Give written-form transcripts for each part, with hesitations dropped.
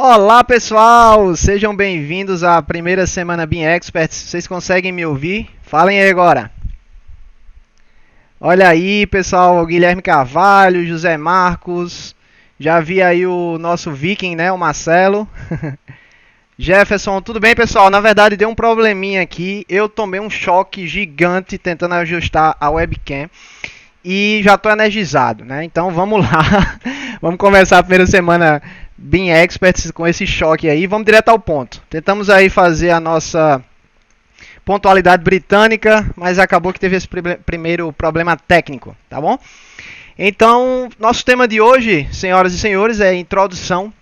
Olá pessoal, sejam bem-vindos à primeira semana BIM Experts. Vocês conseguem me ouvir? Falem aí agora. Olha aí pessoal, o Guilherme Carvalho, José Marcos, já vi aí o nosso Viking, né, o Marcelo. Jefferson, tudo bem pessoal? Na verdade deu um probleminha aqui, eu tomei um choque gigante tentando ajustar a webcam. E já estou energizado, né? Então vamos lá, vamos começar a primeira semana BIM Experts com esse choque aí. Vamos direto ao ponto. Tentamos aí fazer a nossa pontualidade britânica, mas acabou que teve esse primeiro problema técnico, tá bom? Então, nosso tema de hoje, senhoras e senhores, é introdução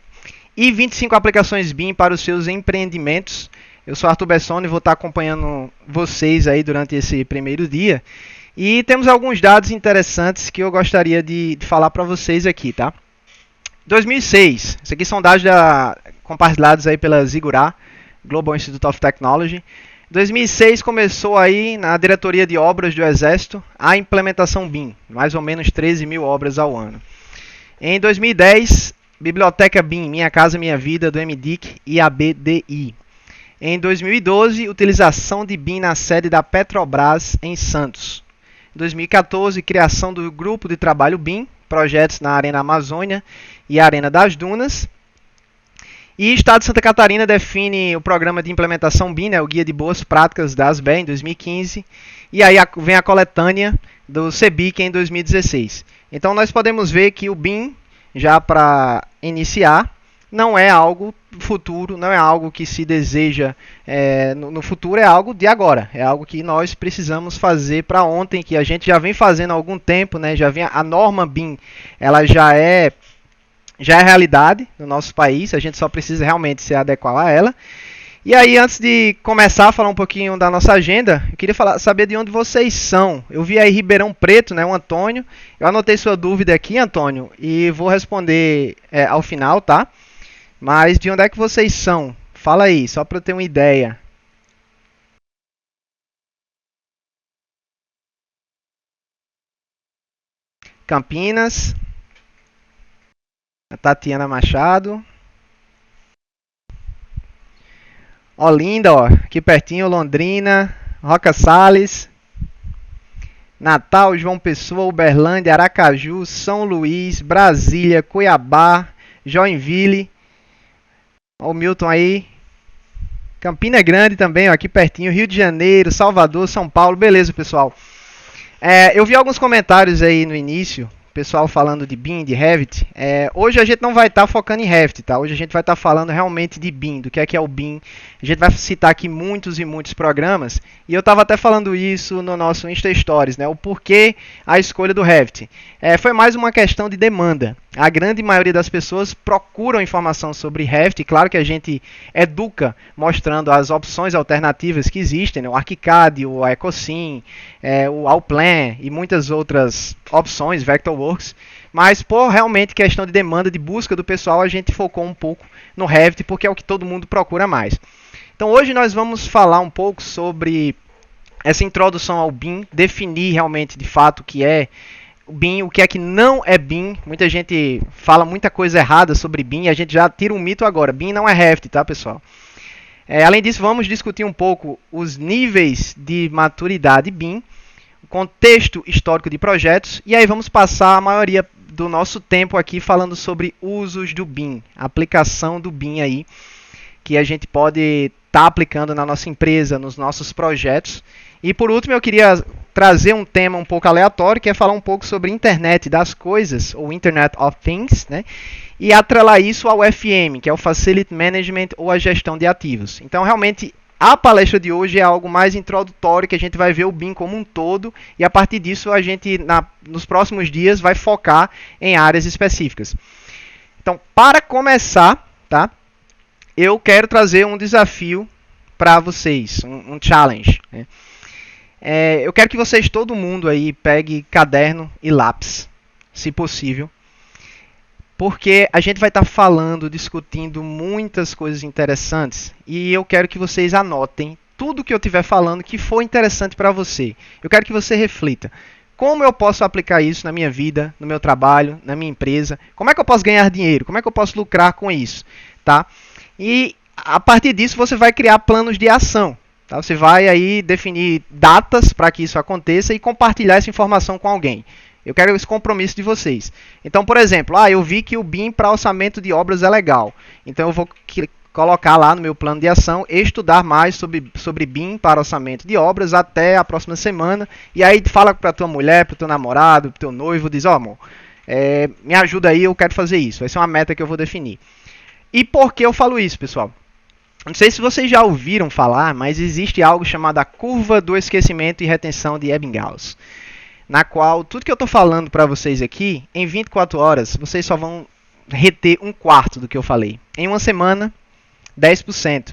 e 25 aplicações BIM para os seus empreendimentos. Eu sou Arthur Bessone e vou estar acompanhando vocês aí durante esse primeiro dia. E temos alguns dados interessantes que eu gostaria de falar para vocês aqui, tá? 2006, esses aqui são dados compartilhados aí pela Zigurá, Global Institute of Technology. 2006 começou aí na diretoria de obras do Exército a implementação BIM, mais ou menos 13 mil obras ao ano. Em 2010, Biblioteca BIM, Minha Casa Minha Vida, do MDIC e ABDI. Em 2012, utilização de BIM na sede da Petrobras em Santos. Em 2014, criação do Grupo de Trabalho BIM, projetos na Arena Amazônia e Arena das Dunas. E o Estado de Santa Catarina define o programa de implementação BIM, né, o Guia de Boas Práticas da ASBE, em 2015. E aí vem a coletânea do CEBIC em 2016. Então nós podemos ver que o BIM, já para iniciar, não é algo futuro, não é algo que se deseja no futuro, é algo de agora, é algo que nós precisamos fazer para ontem, que a gente já vem fazendo há algum tempo, né? Já vem a norma BIM, ela já é realidade no nosso país, a gente só precisa realmente se adequar a ela. E aí, antes de começar a falar um pouquinho da nossa agenda, eu queria saber de onde vocês são. Eu vi aí Ribeirão Preto, né, o Antônio. Eu anotei sua dúvida aqui, Antônio, e vou responder ao final, tá? Mas de onde é que vocês são? Fala aí, só para eu ter uma ideia. Campinas. A Tatiana Machado. Olinda, ó, aqui pertinho, Londrina. Roca Salles. Natal, João Pessoa, Uberlândia, Aracaju, São Luís, Brasília, Cuiabá, Joinville. Ó, o Milton aí. Campina Grande também, ó, aqui pertinho. Rio de Janeiro, Salvador, São Paulo. Beleza, pessoal. Eu vi alguns comentários aí no início, pessoal falando de BIM, de Revit. Hoje a gente não vai estar focando em Revit, tá? Hoje a gente vai estar falando realmente de BIM, do que é o BIM. A gente vai citar aqui muitos e muitos programas. E eu estava até falando isso no nosso Insta Stories, né? O porquê a escolha do Revit. Foi mais uma questão de demanda. A grande maioria das pessoas procuram informação sobre Revit. Claro que a gente educa mostrando as opções alternativas que existem, né? O ArchiCAD, o Ecosim, o Allplan e muitas outras opções, Vectorworks. Mas por realmente questão de demanda, de busca do pessoal, a gente focou um pouco no Revit, porque é o que todo mundo procura mais. Então hoje nós vamos falar um pouco sobre essa introdução ao BIM, definir realmente de fato o que é o BIM, o que é que não é BIM. Muita gente fala muita coisa errada sobre BIM e a gente já tira um mito agora. BIM não é Revit, tá, pessoal? Além disso, vamos discutir um pouco os níveis de maturidade BIM, o contexto histórico de projetos, e aí vamos passar a maioria do nosso tempo aqui falando sobre usos do BIM, aplicação do BIM aí, que a gente pode estar aplicando na nossa empresa, nos nossos projetos. E por último, eu queria trazer um tema um pouco aleatório, que é falar um pouco sobre Internet das Coisas, ou Internet of Things, né? E atrelar isso ao FM, que é o Facility Management ou a gestão de ativos. Então, realmente, a palestra de hoje é algo mais introdutório, que a gente vai ver o BIM como um todo, e a partir disso a gente, nos próximos dias, vai focar em áreas específicas. Então, para começar, tá? Eu quero trazer um desafio para vocês, um challenge, né? Eu quero que vocês, todo mundo aí, pegue caderno e lápis, se possível, porque a gente vai estar falando, discutindo muitas coisas interessantes e eu quero que vocês anotem tudo que eu estiver falando que for interessante para você. Eu quero que você reflita. Como eu posso aplicar isso na minha vida, no meu trabalho, na minha empresa? Como é que eu posso ganhar dinheiro? Como é que eu posso lucrar com isso? tá? E a partir disso você vai criar planos de ação. Tá? Você vai aí definir datas para que isso aconteça e compartilhar essa informação com alguém. Eu quero esse compromisso de vocês. Então, por exemplo, eu vi que o BIM para orçamento de obras é legal. Então eu vou colocar lá no meu plano de ação, estudar mais sobre BIM para orçamento de obras até a próxima semana. E aí fala para tua mulher, para o teu namorado, para o teu noivo, diz, amor, me ajuda aí, eu quero fazer isso. Vai ser uma meta que eu vou definir. E por que eu falo isso, pessoal? Não sei se vocês já ouviram falar, mas existe algo chamado a curva do esquecimento e retenção de Ebbinghaus, na qual tudo que eu estou falando para vocês aqui, em 24 horas, vocês só vão reter um quarto do que eu falei. Em uma semana, 10%.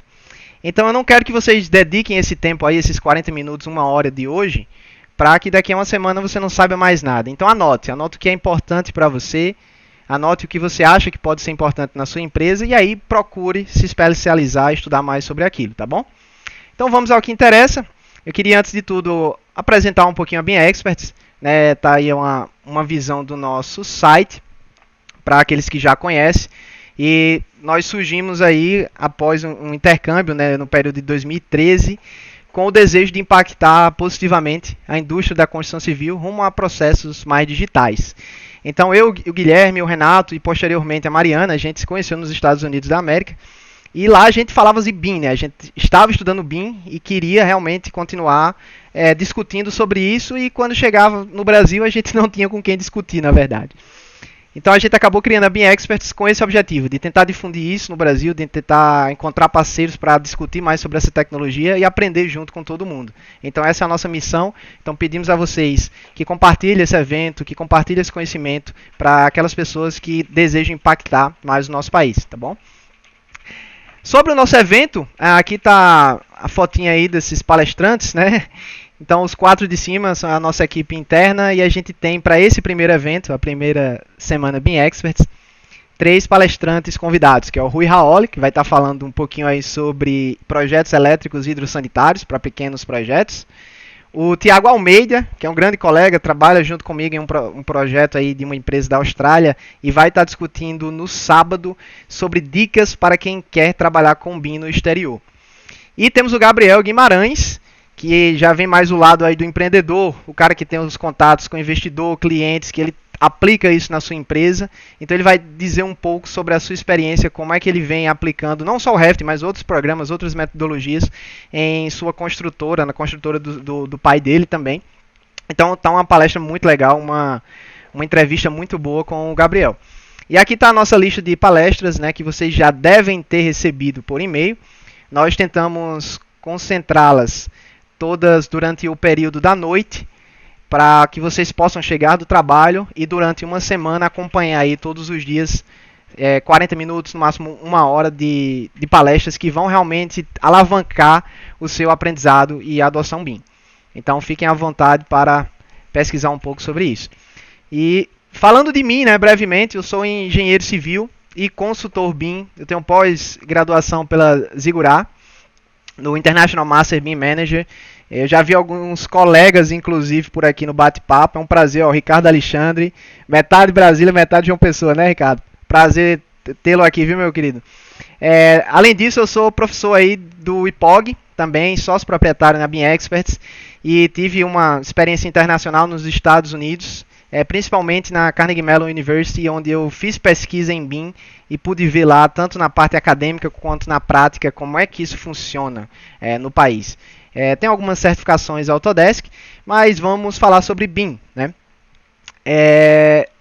Então eu não quero que vocês dediquem esse tempo aí, esses 40 minutos, uma hora de hoje, para que daqui a uma semana você não saiba mais nada. Então anote o que é importante para você, anote o que você acha que pode ser importante na sua empresa e aí procure se especializar e estudar mais sobre aquilo, tá bom? Então vamos ao que interessa. Eu queria, antes de tudo, apresentar um pouquinho a BIM Experts. Né? Tá aí uma visão do nosso site, para aqueles que já conhecem. E nós surgimos aí após um intercâmbio, né, no período de 2013, com o desejo de impactar positivamente a indústria da construção civil rumo a processos mais digitais. Então eu, o Guilherme, o Renato e posteriormente a Mariana, a gente se conheceu nos Estados Unidos da América. E lá a gente falava de BIM, né? A gente estava estudando BIM e queria realmente continuar discutindo sobre isso. E quando chegava no Brasil, a gente não tinha com quem discutir, na verdade. Então a gente acabou criando a BIM Experts com esse objetivo, de tentar difundir isso no Brasil, de tentar encontrar parceiros para discutir mais sobre essa tecnologia e aprender junto com todo mundo. Então essa é a nossa missão. Então pedimos a vocês que compartilhem esse evento, que compartilhem esse conhecimento para aquelas pessoas que desejam impactar mais o nosso país, tá bom? Sobre o nosso evento, aqui está a fotinha aí desses palestrantes, né? Então os 4 de cima são a nossa equipe interna e a gente tem para esse primeiro evento, a primeira semana BIM Experts, 3 palestrantes convidados, que é o Rui Raoli, que vai estar falando um pouquinho aí sobre projetos elétricos e hidrossanitários para pequenos projetos. O Tiago Almeida, que é um grande colega, trabalha junto comigo em um projeto aí de uma empresa da Austrália e vai estar discutindo no sábado sobre dicas para quem quer trabalhar com BIM no exterior. E temos o Gabriel Guimarães, que já vem mais o lado aí do empreendedor, o cara que tem os contatos com investidor, clientes, que ele aplica isso na sua empresa. Então ele vai dizer um pouco sobre a sua experiência, como é que ele vem aplicando não só o Revit, mas outros programas, outras metodologias em sua construtora, na construtora do pai dele também. Então tá uma palestra muito legal, uma entrevista muito boa com o Gabriel. E aqui está a nossa lista de palestras, né, que vocês já devem ter recebido por e-mail. Nós tentamos concentrá-las todas durante o período da noite, para que vocês possam chegar do trabalho e durante uma semana acompanhar aí todos os dias 40 minutos, no máximo uma hora de palestras que vão realmente alavancar o seu aprendizado e a adoção BIM. Então fiquem à vontade para pesquisar um pouco sobre isso. E falando de mim, né, brevemente, eu sou engenheiro civil e consultor BIM. Eu tenho pós-graduação pela Zigurá, no International Master BIM Manager. Eu já vi alguns colegas, inclusive, por aqui no bate-papo. É um prazer, ó, Ricardo Alexandre, metade Brasília, metade João Pessoa, né, Ricardo? Prazer tê-lo aqui, viu, meu querido? Além disso, eu sou professor aí do IPOG, também sócio proprietário na BIM Experts, e tive uma experiência internacional nos Estados Unidos, principalmente na Carnegie Mellon University, onde eu fiz pesquisa em BIM e pude ver lá, tanto na parte acadêmica quanto na prática, como é que isso funciona no país. Tem algumas certificações Autodesk, mas vamos falar sobre BIM, né?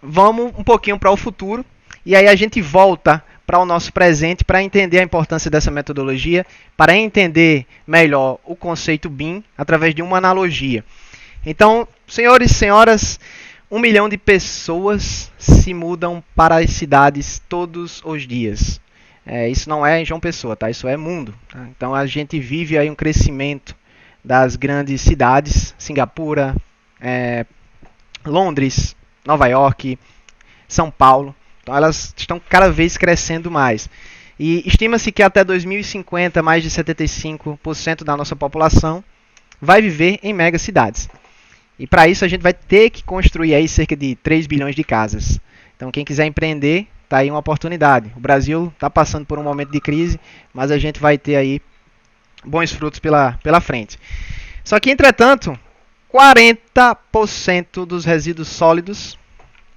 Vamos um pouquinho para o futuro, e aí a gente volta para o nosso presente para entender a importância dessa metodologia, para entender melhor o conceito BIM através de uma analogia. Então, senhores e senhoras, 1 milhão de pessoas se mudam para as cidades todos os dias. Isso não é em João Pessoa, tá? Isso é mundo. Tá? Então a gente vive aí um crescimento das grandes cidades, Singapura, Londres, Nova York, São Paulo. Então elas estão cada vez crescendo mais. E estima-se que até 2050 mais de 75% da nossa população vai viver em megacidades. E para isso a gente vai ter que construir aí cerca de 3 bilhões de casas. Então quem quiser empreender Tá aí uma oportunidade. O Brasil está passando por um momento de crise, mas a gente vai ter aí bons frutos pela frente. Só que, entretanto, 40% dos resíduos sólidos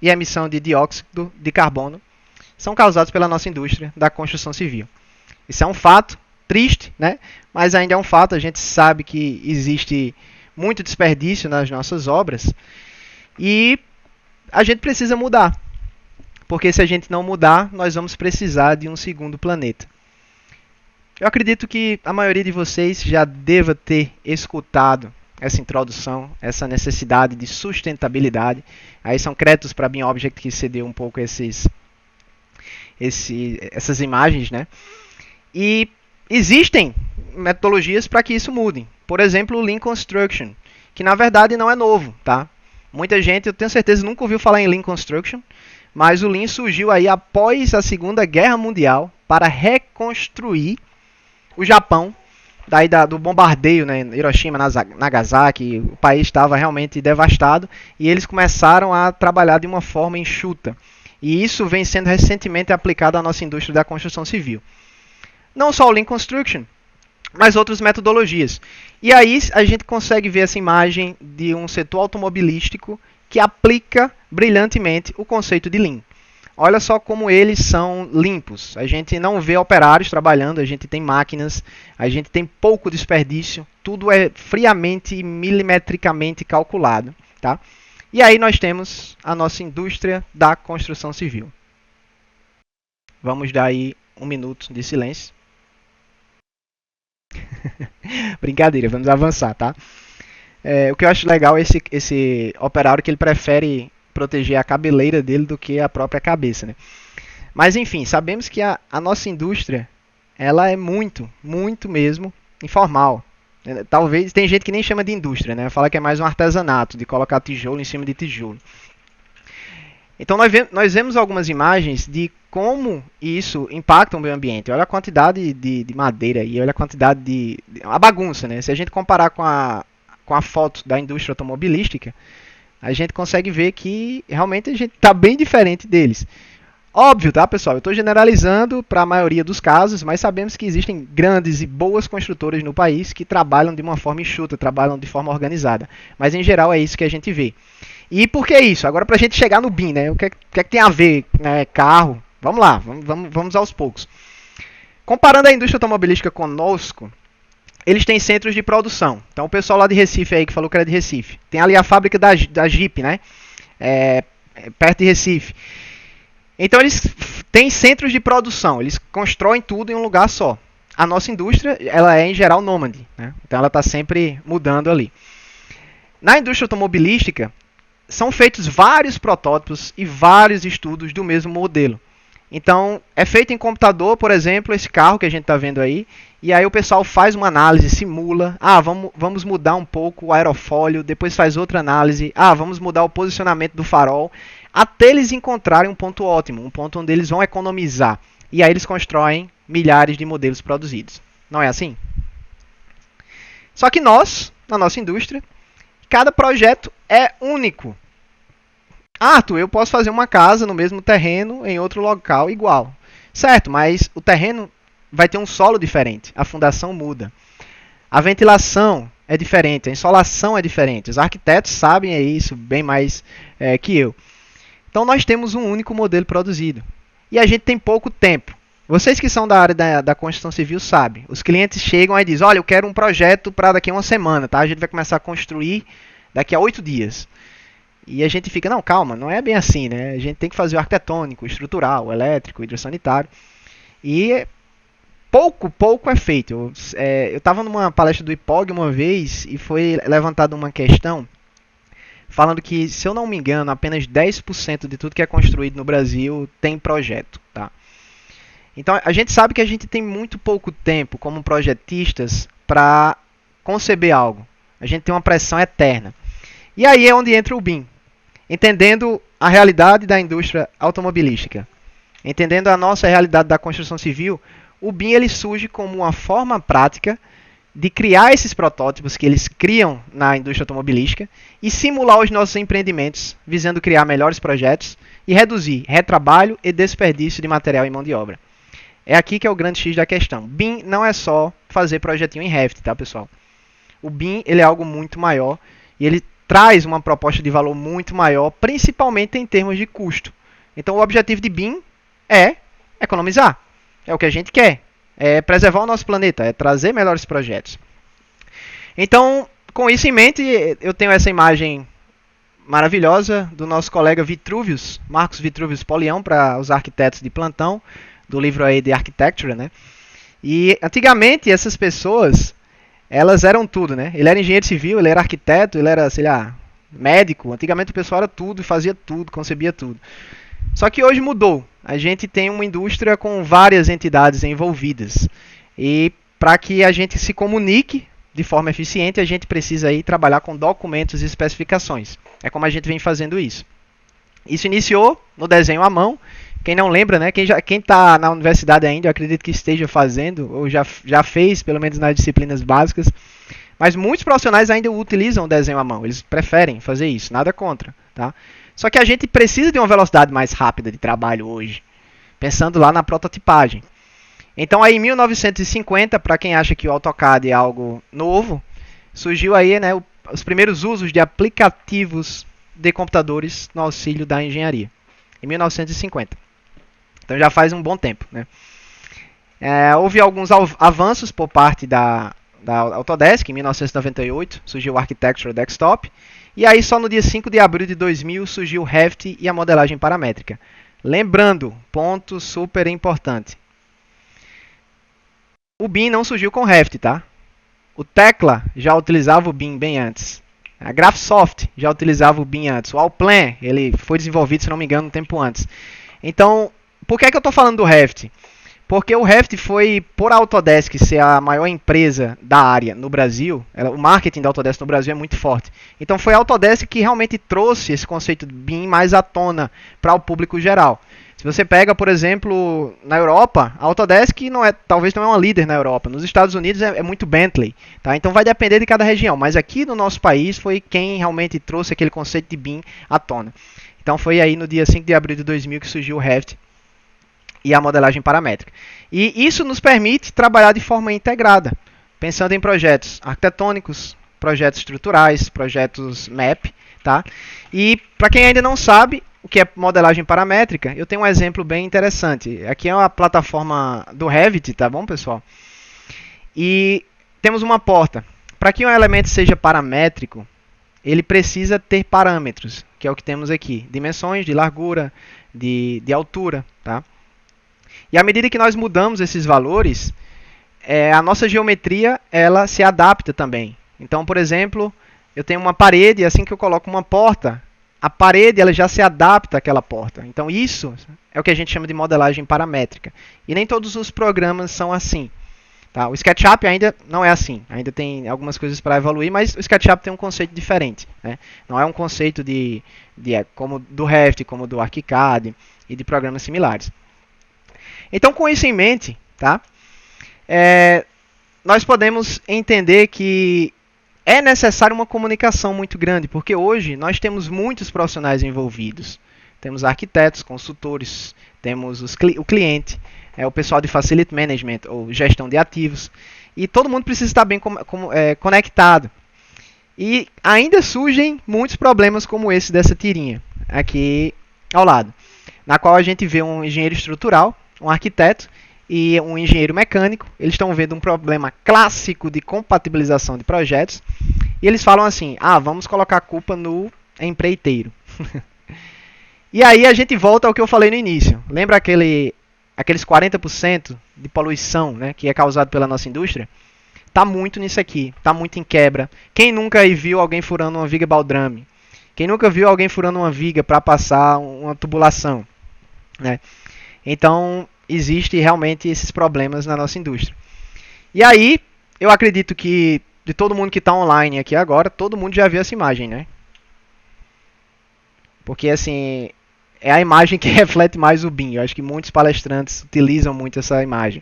e emissão de dióxido de carbono são causados pela nossa indústria da construção civil. Isso é um fato triste, né? Mas ainda é um fato. A gente sabe que existe muito desperdício nas nossas obras e a gente precisa mudar. Porque se a gente não mudar, nós vamos precisar de um segundo planeta. Eu acredito que a maioria de vocês já deva ter escutado essa introdução, essa necessidade de sustentabilidade. Aí são créditos para a BeamObject que cedeu um pouco essas imagens, né? E existem metodologias para que isso mude. Por exemplo, o Lean Construction, que na verdade não é novo, tá? Muita gente, eu tenho certeza, nunca ouviu falar em Lean Construction, mas o Lean surgiu aí após a Segunda Guerra Mundial para reconstruir o Japão, daí do bombardeio, né, Hiroshima, Nagasaki. O país estava realmente devastado e eles começaram a trabalhar de uma forma enxuta. E isso vem sendo recentemente aplicado à nossa indústria da construção civil. Não só o Lean Construction, mas outras metodologias. E aí a gente consegue ver essa imagem de um setor automobilístico que aplica brilhantemente o conceito de Lean. Olha só como eles são limpos. A gente não vê operários trabalhando, a gente tem máquinas, a gente tem pouco desperdício, tudo é friamente e milimetricamente calculado, tá? E aí nós temos a nossa indústria da construção civil. Vamos dar aí 1 minuto de silêncio. Brincadeira, vamos avançar, tá? O que eu acho legal é esse operário que ele prefere proteger a cabeleira dele do que a própria cabeça, né? Mas enfim, sabemos que a nossa indústria ela é muito mesmo informal. Talvez tem gente que nem chama de indústria, né? Fala que é mais um artesanato de colocar tijolo em cima de tijolo. Então nós vemos algumas imagens de como isso impacta o meio ambiente. Olha a quantidade de madeira e olha a quantidade a bagunça, né? Se a gente comparar com a foto da indústria automobilística, a gente consegue ver que realmente a gente está bem diferente deles. Óbvio, tá, pessoal? Eu estou generalizando para a maioria dos casos, mas sabemos que existem grandes e boas construtoras no país que trabalham de uma forma enxuta, trabalham de forma organizada. Mas, em geral, é isso que a gente vê. E por que isso? Agora, para a gente chegar no BIM, né? O que é que tem a ver, né? Carro? Vamos lá, vamos aos poucos. Comparando a indústria automobilística conosco, eles têm centros de produção. Então, o pessoal lá de Recife aí, que falou que era de Recife. Tem ali a fábrica da Jeep, né? Perto de Recife. Então, eles têm centros de produção. Eles constroem tudo em um lugar só. A nossa indústria, ela é, em geral, nômade, né? Então, ela está sempre mudando ali. Na indústria automobilística, são feitos vários protótipos e vários estudos do mesmo modelo. Então, é feito em computador, por exemplo, esse carro que a gente está vendo aí, e aí o pessoal faz uma análise, simula, vamos mudar um pouco o aerofólio, depois faz outra análise, vamos mudar o posicionamento do farol, até eles encontrarem um ponto ótimo, um ponto onde eles vão economizar. E aí eles constroem milhares de modelos produzidos. Não é assim? Só que nós, na nossa indústria, cada projeto é único. Arthur, eu posso fazer uma casa no mesmo terreno, em outro local igual. Certo, mas o terreno vai ter um solo diferente, a fundação muda. A ventilação é diferente, a insolação é diferente. Os arquitetos sabem isso bem mais que eu. Então nós temos um único modelo produzido. E a gente tem pouco tempo. Vocês que são da área da construção civil sabem. Os clientes chegam e dizem, olha, eu quero um projeto para daqui a uma semana, tá? A gente vai começar a construir daqui a 8 dias. E a gente fica, não, calma, não é bem assim, né? A gente tem que fazer o arquitetônico, o estrutural, o elétrico, o hidrossanitário. E pouco é feito. Eu estava numa palestra do IPOG uma vez e foi levantada uma questão falando que, se eu não me engano, apenas 10% de tudo que é construído no Brasil tem projeto, tá? Então, a gente sabe que a gente tem muito pouco tempo como projetistas para conceber algo. A gente tem uma pressão eterna. E aí é onde entra o BIM. Entendendo a realidade da indústria automobilística, entendendo a nossa realidade da construção civil, o BIM ele surge como uma forma prática de criar esses protótipos que eles criam na indústria automobilística e simular os nossos empreendimentos, visando criar melhores projetos e reduzir retrabalho e desperdício de material e mão de obra. É aqui que é o grande X da questão. BIM não é só fazer projetinho em Revit, tá, pessoal? O BIM ele é algo muito maior e ele traz uma proposta de valor muito maior, principalmente em termos de custo. Então, o objetivo de BIM é economizar. É o que a gente quer. É preservar o nosso planeta, é trazer melhores projetos. Então, com isso em mente, eu tenho essa imagem maravilhosa do nosso colega Vitruvius, Marcos Vitruvius Polião, para os arquitetos de plantão, do livro aí de Architecture, né? E antigamente essas pessoas, elas eram tudo, né? Ele era engenheiro civil, ele era arquiteto, ele era, sei lá, médico. Antigamente o pessoal era tudo, fazia tudo, concebia tudo. Só que hoje mudou. A gente tem uma indústria com várias entidades envolvidas. E para que a gente se comunique de forma eficiente, a gente precisa aí trabalhar com documentos e especificações. É como a gente vem fazendo isso. Isso iniciou no desenho à mão. Quem não lembra, né? Quem está na universidade ainda, eu acredito que esteja fazendo, ou já fez, pelo menos nas disciplinas básicas. Mas muitos profissionais ainda utilizam o desenho à mão. Eles preferem fazer isso, nada contra, tá? Só que a gente precisa de uma velocidade mais rápida de trabalho hoje, pensando lá na prototipagem. Então aí em 1950, para quem acha que o AutoCAD é algo novo, surgiu aí, né, os primeiros usos de aplicativos de computadores no auxílio da engenharia, em 1950. Então já faz um bom tempo, né? Houve alguns avanços por parte da Autodesk. Em 1998 surgiu o Architecture Desktop. E aí só no dia 5 de abril de 2000 surgiu o Revit e a modelagem paramétrica. Lembrando, ponto super importante. O BIM não surgiu com o Revit, tá? O Tekla já utilizava o BIM bem antes. A Graphisoft já utilizava o BIM antes. O Allplan, ele foi desenvolvido, se não me engano, um tempo antes. Então, por que eu estou falando do Revit? Porque o Revit foi, por a Autodesk ser a maior empresa da área no Brasil, o marketing da Autodesk no Brasil é muito forte. Então foi a Autodesk que realmente trouxe esse conceito de BIM mais à tona para o público geral. Se você pega, por exemplo, na Europa, a Autodesk talvez não é uma líder na Europa. Nos Estados Unidos é muito Bentley, tá? Então vai depender de cada região. Mas aqui no nosso país foi quem realmente trouxe aquele conceito de BIM à tona. Então foi aí no dia 5 de abril de 2000 que surgiu o Revit e a modelagem paramétrica. E isso nos permite trabalhar de forma integrada, pensando em projetos arquitetônicos, projetos estruturais, projetos MAP, tá? E para quem ainda não sabe o que é modelagem paramétrica, eu tenho um exemplo bem interessante. Aqui é uma plataforma do Revit, tá bom, pessoal? E temos uma porta. Para que um elemento seja paramétrico, ele precisa ter parâmetros, que é o que temos aqui. Dimensões de largura, de altura, tá? E à medida que nós mudamos esses valores, a nossa geometria ela se adapta também. Então, por exemplo, eu tenho uma parede, e assim que eu coloco uma porta, a parede ela já se adapta àquela porta. Então, isso é o que a gente chama de modelagem paramétrica. E nem todos os programas são assim. Tá? O SketchUp ainda não é assim. Ainda tem algumas coisas para evoluir, mas o SketchUp tem um conceito diferente, né? Não é um conceito como do Revit, como do ArchiCAD e de programas similares. Então, com isso em mente, tá? Nós podemos entender que é necessária uma comunicação muito grande, porque hoje nós temos muitos profissionais envolvidos. Temos arquitetos, consultores, temos o cliente, o pessoal de Facility Management ou gestão de ativos, e todo mundo precisa estar bem conectado. E ainda surgem muitos problemas como esse dessa tirinha, aqui ao lado, na qual a gente vê um engenheiro estrutural, um arquiteto e um engenheiro mecânico. Eles estão vendo um problema clássico de compatibilização de projetos e eles falam assim: vamos colocar a culpa no empreiteiro. E aí a gente volta ao que eu falei no início. Lembra aqueles 40% de poluição, né, que é causado pela nossa indústria? Tá muito nisso aqui, tá muito em quebra. Quem nunca viu alguém furando uma viga baldrame? Quem nunca viu alguém furando uma viga para passar uma tubulação, né? Então, existem realmente esses problemas na nossa indústria. E aí, eu acredito que de todo mundo que está online aqui agora, todo mundo já viu essa imagem, né? Porque, assim, é a imagem que reflete mais o BIM. Eu acho que muitos palestrantes utilizam muito essa imagem.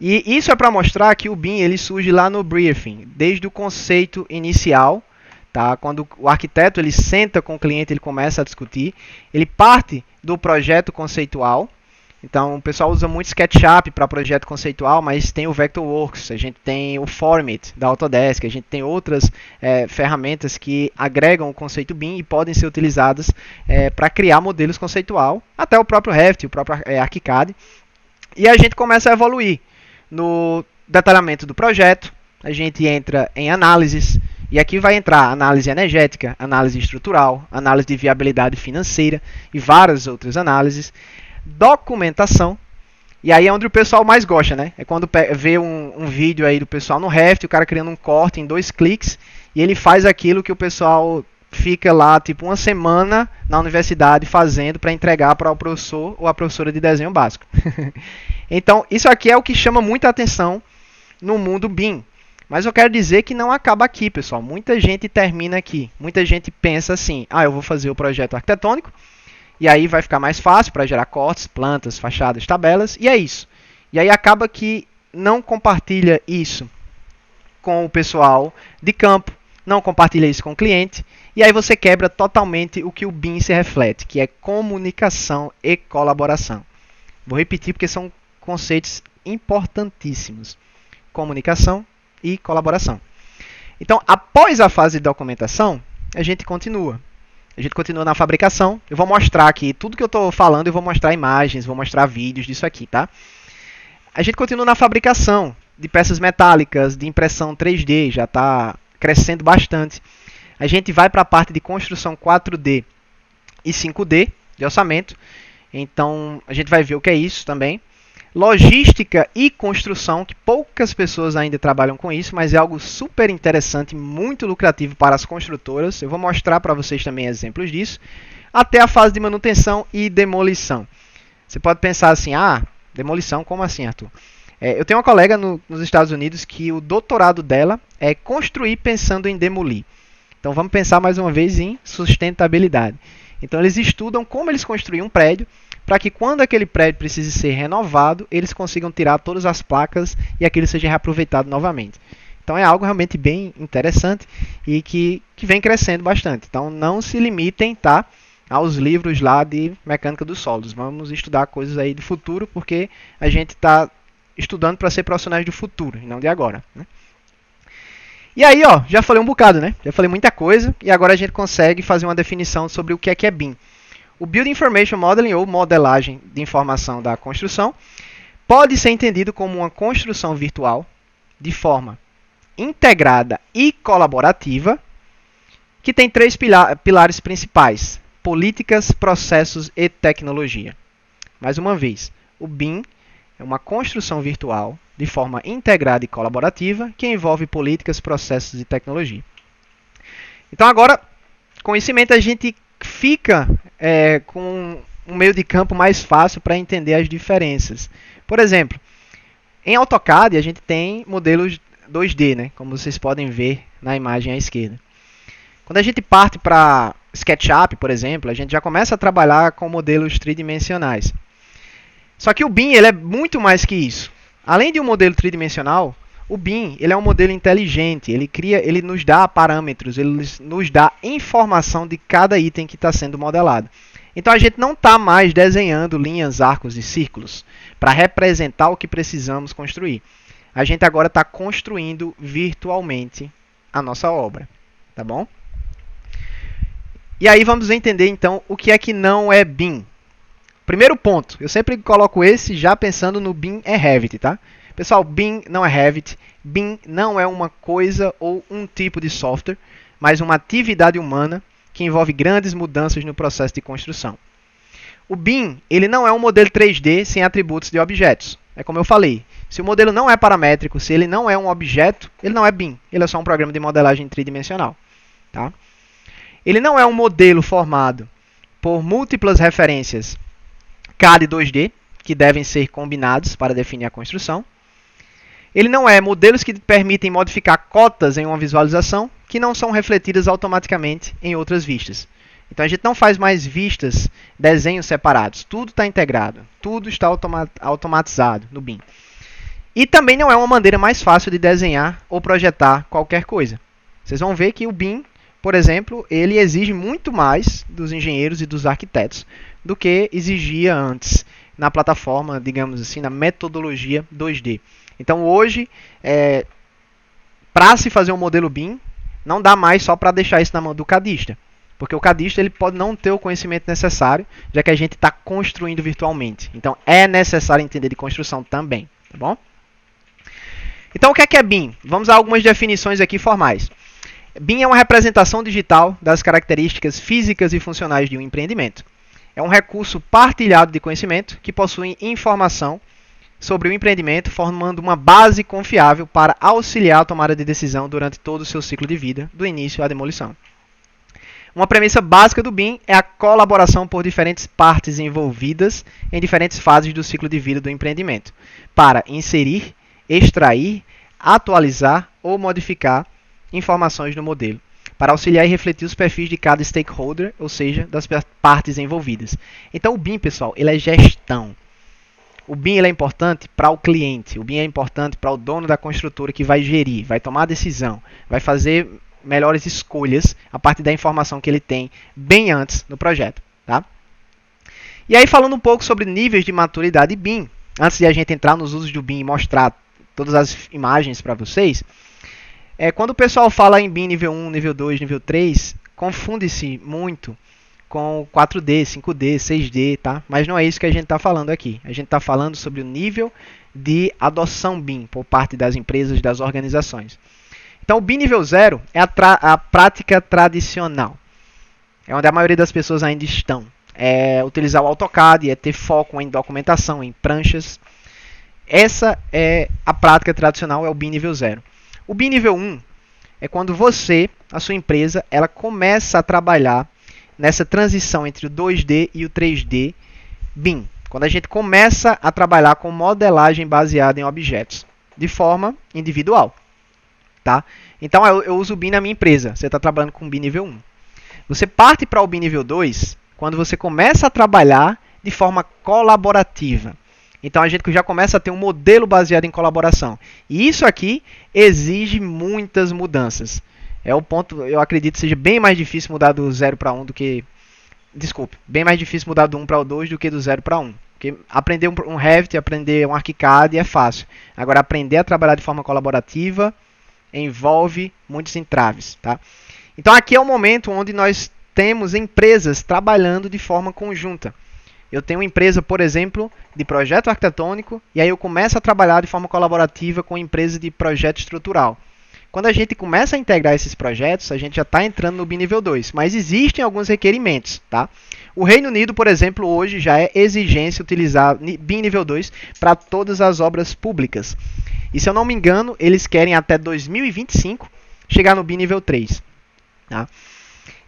E isso é para mostrar que o BIM ele surge lá no briefing, desde o conceito inicial, tá? Quando o arquiteto ele senta com o cliente, ele começa a discutir, ele parte do projeto conceitual. Então, o pessoal usa muito SketchUp para projeto conceitual, mas tem o Vectorworks, a gente tem o Format da Autodesk, a gente tem outras ferramentas que agregam o conceito BIM e podem ser utilizadas para criar modelos conceitual, até o próprio Revit, o próprio ArchiCAD. E a gente começa a evoluir no detalhamento do projeto, a gente entra em análises, e aqui vai entrar análise energética, análise estrutural, análise de viabilidade financeira e várias outras análises. Documentação, e aí é onde o pessoal mais gosta, né? É quando vê um vídeo aí do pessoal no Revit, o cara criando um corte em 2 cliques, e ele faz aquilo que o pessoal fica lá, tipo, uma semana na universidade fazendo para entregar para o professor ou a professora de desenho básico. Então, isso aqui é o que chama muita atenção no mundo BIM. Mas eu quero dizer que não acaba aqui, pessoal. Muita gente termina aqui. Muita gente pensa assim, eu vou fazer o projeto arquitetônico, e aí vai ficar mais fácil para gerar cortes, plantas, fachadas, tabelas, e é isso. E aí acaba que não compartilha isso com o pessoal de campo, não compartilha isso com o cliente, e aí você quebra totalmente o que o BIM se reflete, que é comunicação e colaboração. Vou repetir porque são conceitos importantíssimos. Comunicação e colaboração. Então, após a fase de documentação, a gente continua. A gente continua na fabricação. Eu vou mostrar aqui tudo que eu estou falando, eu vou mostrar imagens, vou mostrar vídeos disso aqui, tá? A gente continua na fabricação de peças metálicas, de impressão 3D, já está crescendo bastante. A gente vai para a parte de construção 4D e 5D de orçamento. Então, a gente vai ver o que é isso também. Logística e construção, que poucas pessoas ainda trabalham com isso, mas é algo super interessante, muito lucrativo para as construtoras. Eu vou mostrar para vocês também exemplos disso. Até a fase de manutenção e demolição. Você pode pensar assim, demolição, como assim, Arthur? Eu tenho uma colega nos Estados Unidos que o doutorado dela é construir pensando em demolir. Então vamos pensar mais uma vez em sustentabilidade. Então eles estudam como eles construírem um prédio, para que quando aquele prédio precise ser renovado, eles consigam tirar todas as placas e aquilo seja reaproveitado novamente. Então é algo realmente bem interessante e que vem crescendo bastante. Então não se limitem, tá, aos livros lá de mecânica dos solos. Vamos estudar coisas aí do futuro, porque a gente está estudando para ser profissionais do futuro, e não de agora, né? E aí, já falei um bocado, né? Já falei muita coisa e agora a gente consegue fazer uma definição sobre o que é BIM. O Building Information Modeling, ou modelagem de informação da construção, pode ser entendido como uma construção virtual de forma integrada e colaborativa, que tem 3 pilares principais: políticas, processos e tecnologia. Mais uma vez, o BIM é uma construção virtual de forma integrada e colaborativa que envolve políticas, processos e tecnologia. Então agora, com isso em mente, a gente fica com um meio de campo mais fácil para entender as diferenças. Por exemplo, em AutoCAD a gente tem modelos 2D, né? Como vocês podem ver na imagem à esquerda. Quando a gente parte para SketchUp, por exemplo, a gente já começa a trabalhar com modelos tridimensionais. Só que o BIM ele é muito mais que isso. Além de um modelo tridimensional, o BIM ele é um modelo inteligente. Ele nos dá parâmetros, ele nos dá informação de cada item que está sendo modelado. Então a gente não está mais desenhando linhas, arcos e círculos para representar o que precisamos construir. A gente agora está construindo virtualmente a nossa obra, tá bom? E aí vamos entender então o que é que não é BIM. Primeiro ponto, eu sempre coloco esse já pensando no BIM é Revit, tá? Pessoal, BIM não é Revit, BIM não é uma coisa ou um tipo de software, mas uma atividade humana que envolve grandes mudanças no processo de construção. O BIM ele não é um modelo 3D sem atributos de objetos. É como eu falei, se o modelo não é paramétrico, se ele não é um objeto, ele não é BIM, ele é só um programa de modelagem tridimensional. Tá? Ele não é um modelo formado por múltiplas referências CAD e 2D, que devem ser combinados para definir a construção. Ele não é modelos que permitem modificar cotas em uma visualização que não são refletidas automaticamente em outras vistas. Então a gente não faz mais vistas, desenhos separados. Tudo está integrado, tudo está automatizado no BIM. E também não é uma maneira mais fácil de desenhar ou projetar qualquer coisa. Vocês vão ver que o BIM, por exemplo, ele exige muito mais dos engenheiros e dos arquitetos do que exigia antes na plataforma, digamos assim, na metodologia 2D. Então hoje, para se fazer um modelo BIM, não dá mais só para deixar isso na mão do cadista, porque o cadista ele pode não ter o conhecimento necessário, já que a gente está construindo virtualmente. Então é necessário entender de construção também, tá bom? Então o que é BIM? Vamos a algumas definições aqui formais. BIM é uma representação digital das características físicas e funcionais de um empreendimento. É um recurso partilhado de conhecimento que possui informação sobre o empreendimento, formando uma base confiável para auxiliar a tomada de decisão durante todo o seu ciclo de vida, do início à demolição. Uma premissa básica do BIM é a colaboração por diferentes partes envolvidas em diferentes fases do ciclo de vida do empreendimento, para inserir, extrair, atualizar ou modificar informações no modelo, para auxiliar e refletir os perfis de cada stakeholder, ou seja, das partes envolvidas. Então o BIM, pessoal, ele é gestão. O BIM ele é importante para o cliente, o BIM é importante para o dono da construtora que vai gerir, vai tomar decisão, vai fazer melhores escolhas a partir da informação que ele tem bem antes do projeto. Tá? E aí falando um pouco sobre níveis de maturidade BIM, antes de a gente entrar nos usos do BIM e mostrar todas as imagens para vocês, quando o pessoal fala em BIM nível 1, nível 2, nível 3, confunde-se muito com 4D, 5D, 6D, tá? Mas não é isso que a gente está falando aqui. A gente está falando sobre o nível de adoção BIM por parte das empresas e das organizações. Então, o BIM nível 0 é a prática tradicional. É onde a maioria das pessoas ainda estão. É utilizar o AutoCAD, é ter foco em documentação, em pranchas. Essa é a prática tradicional, é o BIM nível 0. O BIM nível 1 é quando você, a sua empresa, ela começa a trabalhar nessa transição entre o 2D e o 3D BIM. Quando a gente começa a trabalhar com modelagem baseada em objetos, de forma individual. Tá? Então eu uso o BIM na minha empresa. Você está trabalhando com o BIM nível 1. Você parte para o BIM nível 2 quando você começa a trabalhar de forma colaborativa. Então a gente já começa a ter um modelo baseado em colaboração. E isso aqui exige muitas mudanças. É o ponto, eu acredito, seja bem mais difícil mudar do 0 para 1 do que... Desculpe, bem mais difícil mudar do 1 para o 2 do que do 0 para 1. Porque aprender um Revit, aprender um ArchiCAD é fácil. Agora, aprender a trabalhar de forma colaborativa envolve muitos entraves. Tá? Então aqui é o momento onde nós temos empresas trabalhando de forma conjunta. Eu tenho uma empresa, por exemplo, de projeto arquitetônico, e aí eu começo a trabalhar de forma colaborativa com empresa de projeto estrutural. Quando a gente começa a integrar esses projetos, a gente já está entrando no BIM nível 2, mas existem alguns requerimentos. Tá? O Reino Unido, por exemplo, hoje já é exigência utilizar BIM nível 2 para todas as obras públicas. E se eu não me engano, eles querem até 2025 chegar no BIM nível 3. Tá?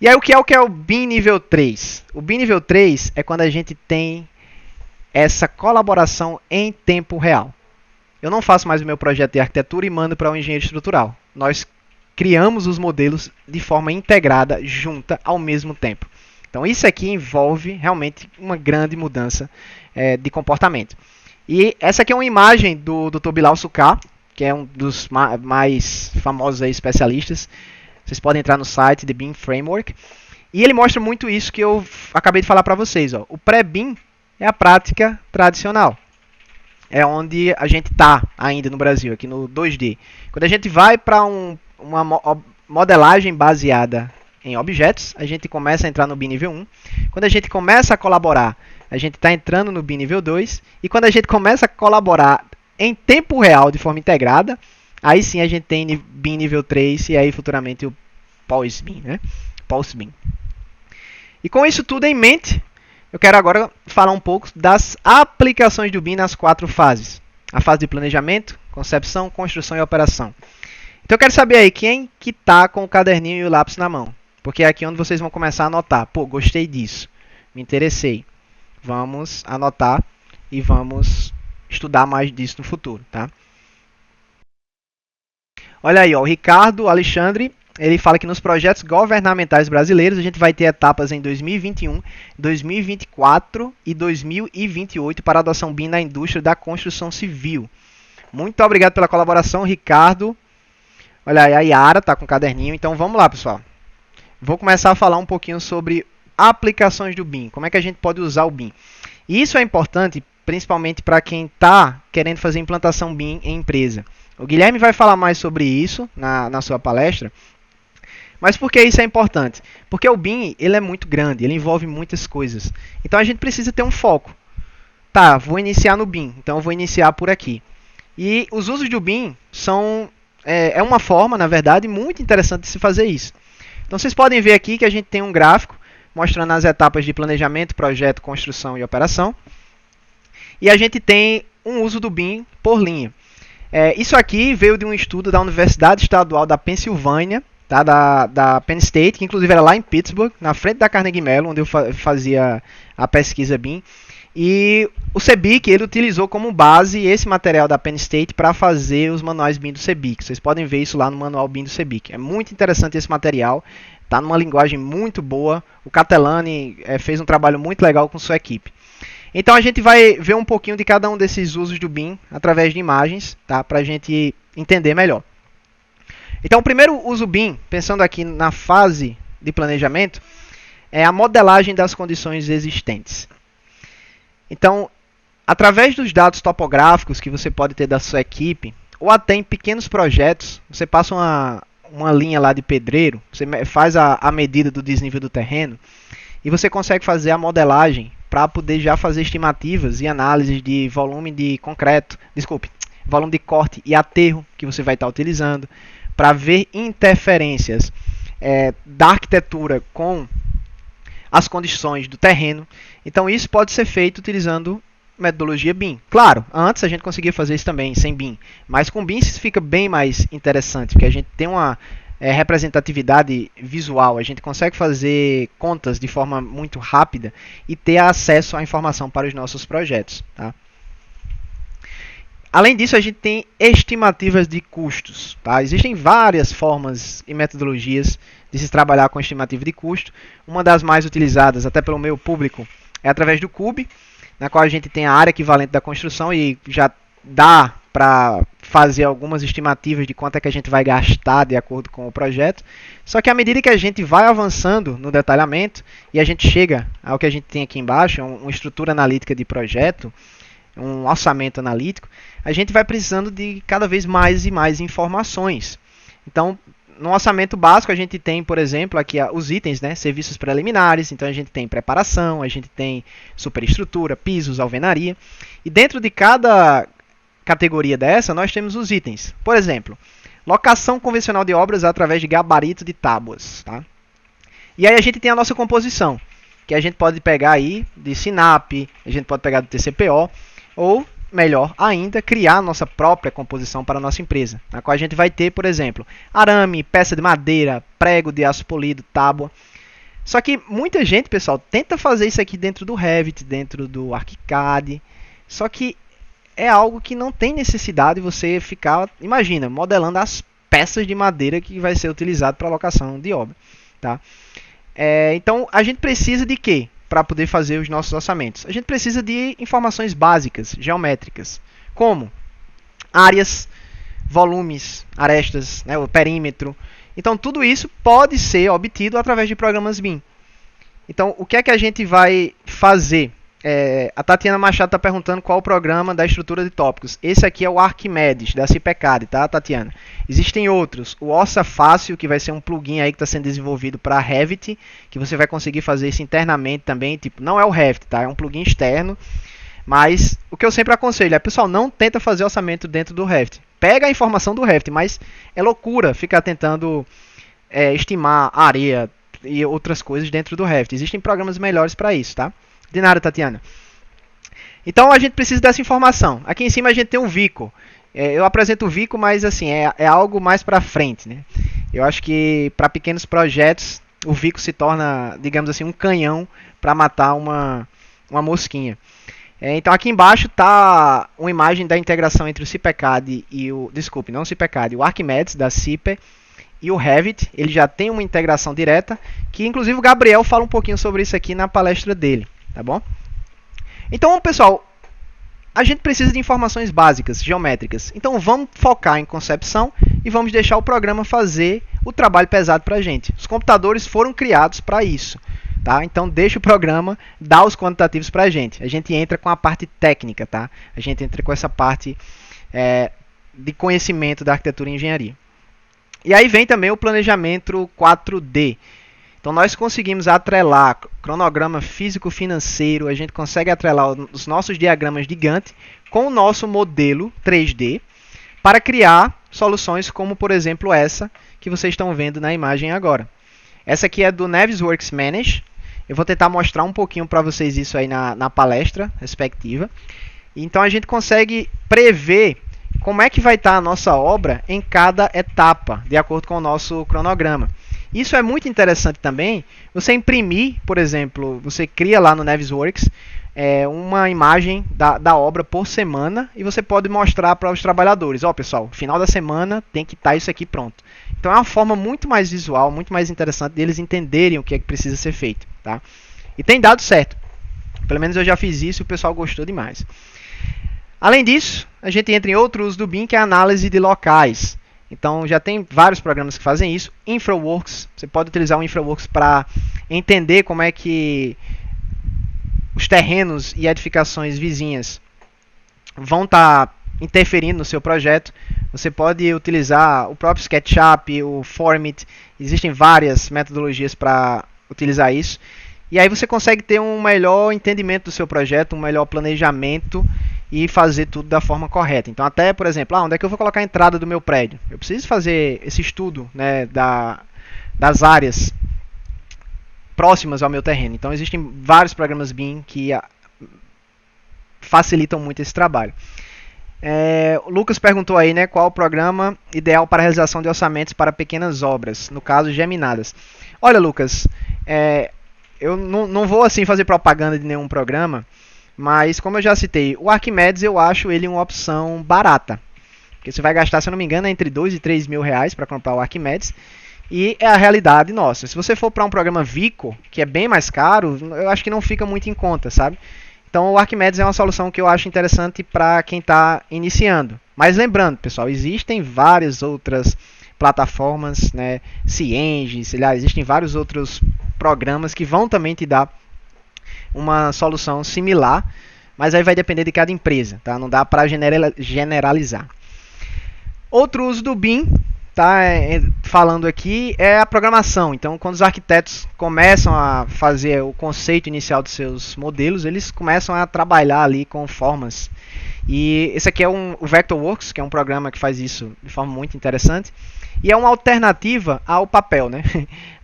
E aí o que é o BIM nível 3? O BIM nível 3 é quando a gente tem essa colaboração em tempo real. Eu não faço mais o meu projeto de arquitetura e mando para um engenheiro estrutural. Nós criamos os modelos de forma integrada, junta, ao mesmo tempo. Então isso aqui envolve realmente uma grande mudança de comportamento. E essa aqui é uma imagem do Dr. Bilal Sukkar, que é um dos mais famosos especialistas. Vocês podem entrar no site The BIM Framework. E ele mostra muito isso que eu acabei de falar para vocês. Ó. O pré-BIM é a prática tradicional. É onde a gente está ainda no Brasil, aqui no 2D. Quando a gente vai para uma modelagem baseada em objetos, a gente começa a entrar no BIM nível 1. Quando a gente começa a colaborar, a gente está entrando no BIM nível 2. E quando a gente começa a colaborar em tempo real, de forma integrada, aí sim a gente tem BIM nível 3 e aí futuramente o pós-BIM, né? Pós-BIM. E com isso tudo em mente, eu quero agora falar um pouco das aplicações do BIM nas 4 fases. A fase de planejamento, concepção, construção e operação. Então eu quero saber aí, quem que está com o caderninho e o lápis na mão? Porque é aqui onde vocês vão começar a anotar. Pô, gostei disso, me interessei. Vamos anotar e vamos estudar mais disso no futuro, tá? Olha aí, ó, o Ricardo Alexandre, ele fala que nos projetos governamentais brasileiros a gente vai ter etapas em 2021, 2024 e 2028 para adoção BIM na indústria da construção civil. Muito obrigado pela colaboração, Ricardo. Olha aí, a Yara está com o caderninho. Então vamos lá, pessoal. vou começar a falar um pouquinho sobre aplicações do BIM, como é que a gente pode usar o BIM. E isso é importante, principalmente para quem está querendo fazer implantação BIM em empresa. O Guilherme vai falar mais sobre isso na sua palestra. Mas por que isso é importante? Porque o BIM ele é muito grande, ele envolve muitas coisas. Então a gente precisa ter um foco. Tá, vou iniciar no BIM, então eu vou iniciar por aqui. E os usos do BIM são uma forma, na verdade, muito interessante de se fazer isso. Então vocês podem ver aqui que a gente tem um gráfico mostrando as etapas de planejamento, projeto, construção e operação. E a gente tem um uso do BIM por linha. Isso aqui veio de um estudo da Universidade Estadual da Pensilvânia, tá? da Penn State, que inclusive era lá em Pittsburgh, na frente da Carnegie Mellon, onde eu fazia a pesquisa BIM. E o CEBIC ele utilizou como base esse material da Penn State para fazer os manuais BIM do CEBIC. Vocês podem ver isso lá no manual BIM do CEBIC. É muito interessante esse material, está numa linguagem muito boa. O Catelani fez um trabalho muito legal com sua equipe. Então a gente vai ver um pouquinho de cada um desses usos do BIM através de imagens, tá? Para a gente entender melhor. Então o primeiro uso BIM, pensando aqui na fase de planejamento, é a modelagem das condições existentes. Então, através dos dados topográficos que você pode ter da sua equipe, ou até em pequenos projetos, você passa uma linha lá de pedreiro, você faz a medida do desnível do terreno, e você consegue fazer a modelagem para poder já fazer estimativas e análises de volume de concreto, volume de corte e aterro que você vai estar utilizando, para ver interferências da arquitetura com as condições do terreno. Então isso pode ser feito utilizando metodologia BIM. Claro, antes a gente conseguia fazer isso também sem BIM, mas com BIM isso fica bem mais interessante, porque a gente tem uma representatividade visual, a gente consegue fazer contas de forma muito rápida e ter acesso à informação para os nossos projetos. Tá? Além disso, a gente tem estimativas de custos. Tá? Existem várias formas e metodologias de se trabalhar com estimativa de custo. Uma das mais utilizadas, até pelo meu público, é através do CUB, na qual a gente tem a área equivalente da construção e já dá para fazer algumas estimativas de quanto é que a gente vai gastar de acordo com o projeto. Só que à medida que a gente vai avançando no detalhamento e a gente chega ao que a gente tem aqui embaixo, uma estrutura analítica de projeto, um orçamento analítico, a gente vai precisando de cada vez mais e mais informações. Então, no orçamento básico, a gente tem, por exemplo, aqui os itens, né, serviços preliminares. Então, a gente tem preparação, a gente tem superestrutura, pisos, alvenaria. E dentro de cada categoria dessa, nós temos os itens. Por exemplo, locação convencional de obras através de gabarito de tábuas. Tá? E aí a gente tem a nossa composição, que a gente pode pegar aí de SINAP, a gente pode pegar do TCPO, ou, melhor ainda, criar a nossa própria composição para a nossa empresa, na qual a gente vai ter, por exemplo, arame, peça de madeira, prego de aço polido, tábua. Só que muita gente, pessoal, tenta fazer isso aqui dentro do Revit, dentro do ArchiCAD, só que é algo que não tem necessidade de você ficar, imagina, modelando as peças de madeira que vai ser utilizado para locação de obra. Tá? Então, a gente precisa de quê para poder fazer os nossos orçamentos? A gente precisa de informações básicas, geométricas, como áreas, volumes, arestas, né, o perímetro. Então, tudo isso pode ser obtido através de programas BIM. Então, o que é que a gente vai fazer? A Tatiana Machado está perguntando qual o programa da estrutura de tópicos. Esse aqui é o Arquimedes, da CIPECAD, tá, Tatiana? Existem outros. O Orça Fácil, que vai ser um plugin aí que está sendo desenvolvido para Revit, que você vai conseguir fazer isso internamente também. Tipo, não é o Revit, tá? É um plugin externo. Mas o que eu sempre aconselho é, pessoal, não tenta fazer orçamento dentro do Revit. Pega a informação do Revit, mas é loucura ficar tentando estimar areia e outras coisas dentro do Revit. Existem programas melhores para isso, tá? De nada, Tatiana. Então a gente precisa dessa informação. Aqui em cima a gente tem um Vico. Eu apresento o Vico, mas assim, é algo mais para frente, né? Eu acho que para pequenos projetos o Vico se torna, digamos assim, um canhão para matar uma mosquinha. Então aqui embaixo está uma imagem da integração entre o CIPECAD e o... Desculpe, não o CIPECAD, o Arquimedes da CIPE e o Revit. Ele já tem uma integração direta, que inclusive o Gabriel fala um pouquinho sobre isso aqui na palestra dele. Tá bom? Então, pessoal, a gente precisa de informações básicas, geométricas. Então vamos focar em concepção e vamos deixar o programa fazer o trabalho pesado para a gente. Os computadores foram criados para isso. Tá? Então deixa o programa dar os quantitativos para a gente. A gente entra com a parte técnica, tá? A gente entra com essa parte de conhecimento da arquitetura e engenharia. E aí vem também o planejamento 4D. Então nós conseguimos atrelar cronograma físico-financeiro, a gente consegue atrelar os nossos diagramas de Gantt com o nosso modelo 3D para criar soluções como, por exemplo, essa que vocês estão vendo na imagem agora. Essa aqui é do Navisworks Manage. Eu vou tentar mostrar um pouquinho para vocês isso aí na palestra respectiva. Então a gente consegue prever como é que vai estar a nossa obra em cada etapa, de acordo com o nosso cronograma. Isso é muito interessante também, você imprimir, por exemplo, você cria lá no Navisworks uma imagem da obra por semana e você pode mostrar para os trabalhadores, ó pessoal, final da semana tem que estar isso aqui pronto. Então é uma forma muito mais visual, muito mais interessante deles entenderem o que é que precisa ser feito. Tá? E tem dado certo, pelo menos eu já fiz isso e o pessoal gostou demais. Além disso, a gente entra em outro uso do BIM, que é a análise de locais. Então já tem vários programas que fazem isso. InfraWorks, você pode utilizar o InfraWorks para entender como é que os terrenos e edificações vizinhas vão estar interferindo no seu projeto. Você pode utilizar o próprio SketchUp, o Formit, existem várias metodologias para utilizar isso. E aí você consegue ter um melhor entendimento do seu projeto, um melhor planejamento e fazer tudo da forma correta. Então até, por exemplo, onde é que eu vou colocar a entrada do meu prédio? Eu preciso fazer esse estudo, né, das áreas próximas ao meu terreno. Então existem vários programas BIM que facilitam muito esse trabalho. O Lucas perguntou aí, né, qual o programa ideal para a realização de orçamentos para pequenas obras, no caso geminadas. Olha, Lucas, eu não vou assim fazer propaganda de nenhum programa, mas como eu já citei, o Arquimedes eu acho ele uma opção barata. Porque você vai gastar, se eu não me engano, entre 2 e 3 mil reais para comprar o Arquimedes. E é a realidade nossa. Se você for para um programa Vico, que é bem mais caro, eu acho que não fica muito em conta, sabe? Então o Arquimedes é uma solução que eu acho interessante para quem está iniciando. Mas lembrando, pessoal, existem várias outras plataformas, né? Cienge, sei lá, existem vários outros programas que vão também te dar uma solução similar, mas aí vai depender de cada empresa, tá? Não dá para generalizar. Outro uso do BIM, tá? Falando aqui, é a programação. Então, quando os arquitetos começam a fazer o conceito inicial dos seus modelos, eles começam a trabalhar ali com formas. E esse aqui é o Vectorworks, que é um programa que faz isso de forma muito interessante. E é uma alternativa ao papel, né?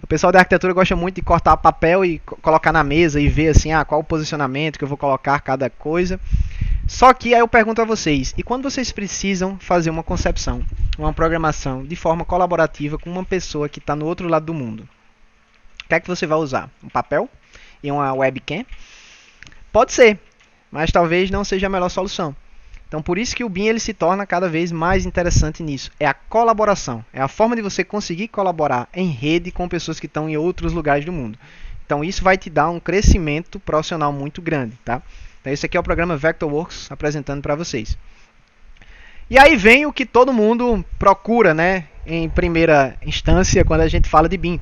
O pessoal da arquitetura gosta muito de cortar papel e colocar na mesa e ver assim, qual o posicionamento que eu vou colocar cada coisa. Só que aí eu pergunto a vocês, e quando vocês precisam fazer uma concepção, uma programação de forma colaborativa com uma pessoa que está no outro lado do mundo, o que é que você vai usar? Um papel e uma webcam? Pode ser, mas talvez não seja a melhor solução. Então, por isso que o BIM ele se torna cada vez mais interessante nisso. É a colaboração. É a forma de você conseguir colaborar em rede com pessoas que estão em outros lugares do mundo. Então, isso vai te dar um crescimento profissional muito grande. Tá? Então, esse aqui é o programa Vectorworks apresentando para vocês. E aí vem o que todo mundo procura, né, em primeira instância quando a gente fala de BIM.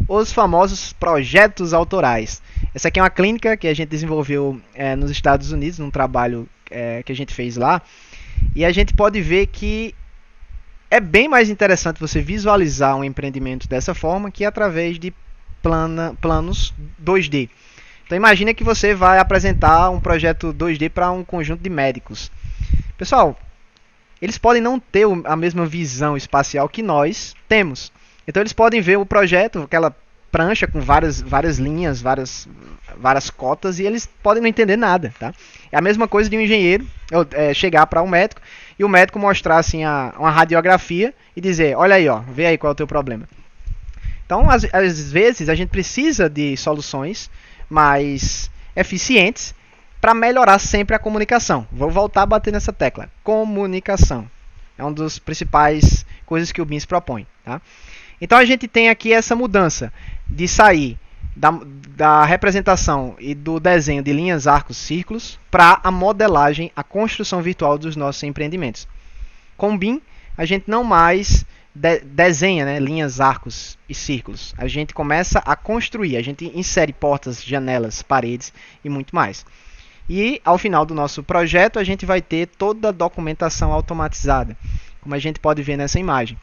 Os famosos projetos autorais. Essa aqui é uma clínica que a gente desenvolveu nos Estados Unidos, num trabalho que a gente fez lá, e a gente pode ver que é bem mais interessante você visualizar um empreendimento dessa forma que através de planos 2D. Então imagina que você vai apresentar um projeto 2D para um conjunto de médicos. Pessoal, eles podem não ter a mesma visão espacial que nós temos. Então eles podem ver o projeto, aquela prancha com várias linhas, várias cotas, e eles podem não entender nada, tá? É a mesma coisa de um engenheiro chegar para um médico e o médico mostrar assim uma radiografia e dizer, olha aí, vê aí qual é o teu problema. Então, às vezes, a gente precisa de soluções mais eficientes para melhorar sempre a comunicação. Vou voltar a bater nessa tecla. Comunicação. É uma das principais coisas que o BIM se propõe, tá? Então a gente tem aqui essa mudança de sair da representação e do desenho de linhas, arcos, círculos para a modelagem, a construção virtual dos nossos empreendimentos. Com o BIM, a gente não mais desenha, né, linhas, arcos e círculos. A gente começa a construir, a gente insere portas, janelas, paredes e muito mais. E ao final do nosso projeto, a gente vai ter toda a documentação automatizada, como a gente pode ver nessa imagem.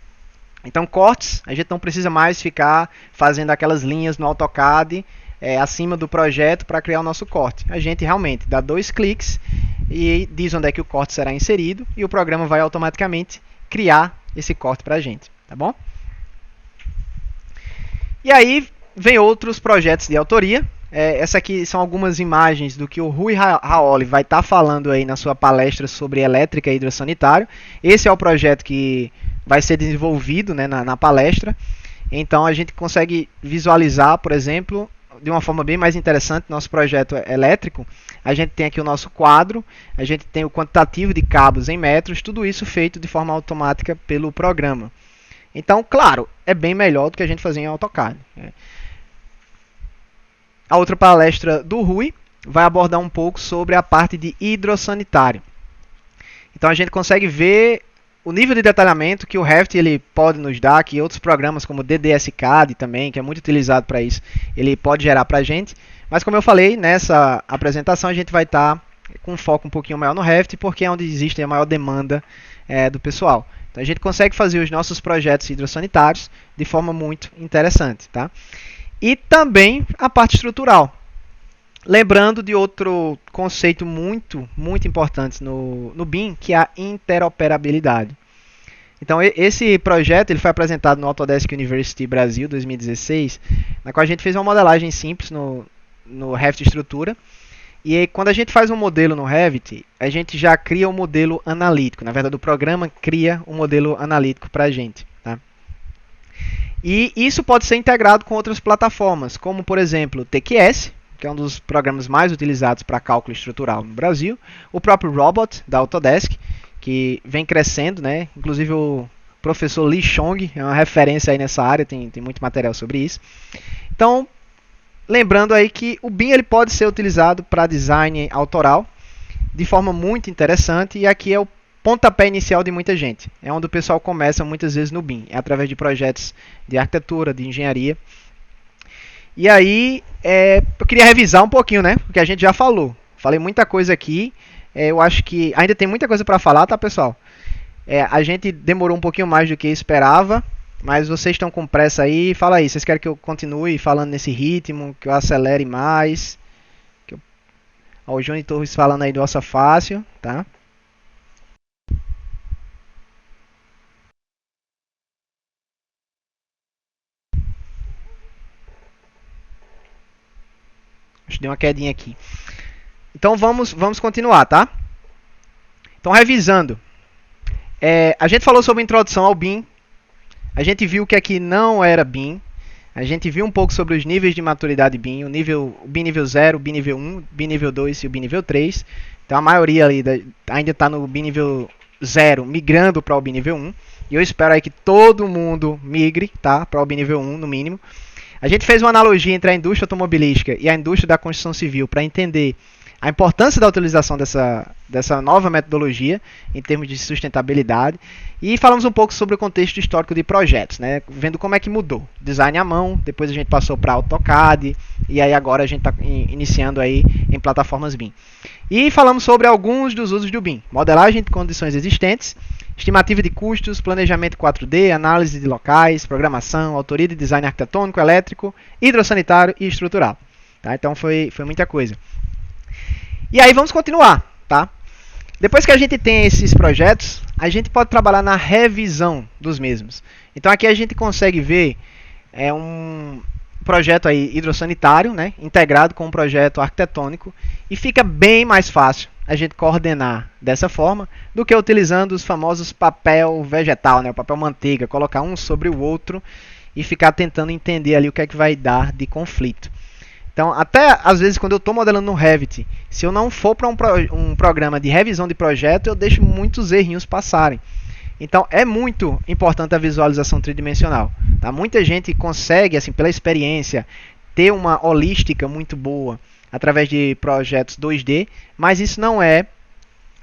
Então, cortes, a gente não precisa mais ficar fazendo aquelas linhas no AutoCAD acima do projeto para criar o nosso corte. A gente realmente dá 2 cliques e diz onde é que o corte será inserido e o programa vai automaticamente criar esse corte para a gente, tá bom? E aí vem outros projetos de autoria. Essa aqui são algumas imagens do que o Rui Raoli vai estar falando aí na sua palestra sobre elétrica e hidrossanitário. Esse é o projeto que vai ser desenvolvido, né, na palestra. Então a gente consegue visualizar, por exemplo, de uma forma bem mais interessante, nosso projeto elétrico. A gente tem aqui o nosso quadro, a gente tem o quantitativo de cabos em metros, tudo isso feito de forma automática pelo programa. Então, claro, é bem melhor do que a gente fazer em AutoCAD. A outra palestra do Rui vai abordar um pouco sobre a parte de hidrossanitário. Então a gente consegue ver o nível de detalhamento que o Revit ele pode nos dar, que outros programas como o DDS-CAD também, que é muito utilizado para isso, ele pode gerar para a gente. Mas como eu falei, nessa apresentação a gente vai estar com um foco um pouquinho maior no Revit, porque é onde existe a maior demanda do pessoal. Então a gente consegue fazer os nossos projetos hidrossanitários de forma muito interessante, tá? E também a parte estrutural. Lembrando de outro conceito muito importante no BIM, que é a interoperabilidade. Então, esse projeto ele foi apresentado no Autodesk University Brasil 2016, na qual a gente fez uma modelagem simples no Revit Estrutura. E aí, quando a gente faz um modelo no Revit, a gente já cria um modelo analítico. Na verdade, o programa cria um modelo analítico para a gente. Tá? E isso pode ser integrado com outras plataformas, como, por exemplo, o TQS, que é um dos programas mais utilizados para cálculo estrutural no Brasil, o próprio Robot, da Autodesk, que vem crescendo, né? Inclusive o professor Lee Chong é uma referência aí nessa área, tem muito material sobre isso. Então, lembrando aí que o BIM ele pode ser utilizado para design autoral de forma muito interessante, e aqui é o pontapé inicial de muita gente. É onde o pessoal começa muitas vezes no BIM, é através de projetos de arquitetura, de engenharia. E aí, eu queria revisar um pouquinho, né? Porque a gente já falou. Falei muita coisa aqui. Eu acho que ainda tem muita coisa para falar, tá, pessoal? A gente demorou um pouquinho mais do que esperava, mas vocês estão com pressa aí. Fala aí, vocês querem que eu continue falando nesse ritmo, que eu acelere mais? Ó, o Johnny Torres falando aí do Ossa Fácil, tá? Acho que deu uma quedinha aqui. Então vamos continuar, tá? Então revisando. A gente falou sobre a introdução ao BIM. A gente viu que aqui não era BIM. A gente viu um pouco sobre os níveis de maturidade BIM. O BIM nível 0, o BIM nível 1, o BIM nível 2 e o BIM nível 3. Então a maioria ali ainda está no BIM nível 0, migrando para o BIM nível 1. E eu espero aí que todo mundo migre, tá? Para o BIM nível 1 no mínimo. A gente fez uma analogia entre a indústria automobilística e a indústria da construção civil para entender a importância da utilização dessa nova metodologia em termos de sustentabilidade. E falamos um pouco sobre o contexto histórico de projetos, né? Vendo como é que mudou. Design à mão, depois a gente passou para AutoCAD, e aí agora a gente está iniciando aí em plataformas BIM. E falamos sobre alguns dos usos do BIM. Modelagem de condições existentes, estimativa de custos, planejamento 4D, análise de locais, programação, autoria de design arquitetônico, elétrico, hidrossanitário e estrutural. Tá? Então foi muita coisa. E aí vamos continuar, tá? Depois que a gente tem esses projetos, a gente pode trabalhar na revisão dos mesmos. Então aqui a gente consegue ver um projeto aí hidrossanitário, né, integrado com um projeto arquitetônico, e fica bem mais fácil a gente coordenar dessa forma do que utilizando os famosos papel vegetal, né, o papel manteiga, colocar um sobre o outro e ficar tentando entender ali o que é que vai dar de conflito. Então, até às vezes quando eu estou modelando no Revit, se eu não for para um programa de revisão de projeto, eu deixo muitos errinhos passarem. Então, é muito importante a visualização tridimensional. Tá? Muita gente consegue, assim, pela experiência, ter uma holística muito boa através de projetos 2D, mas isso não é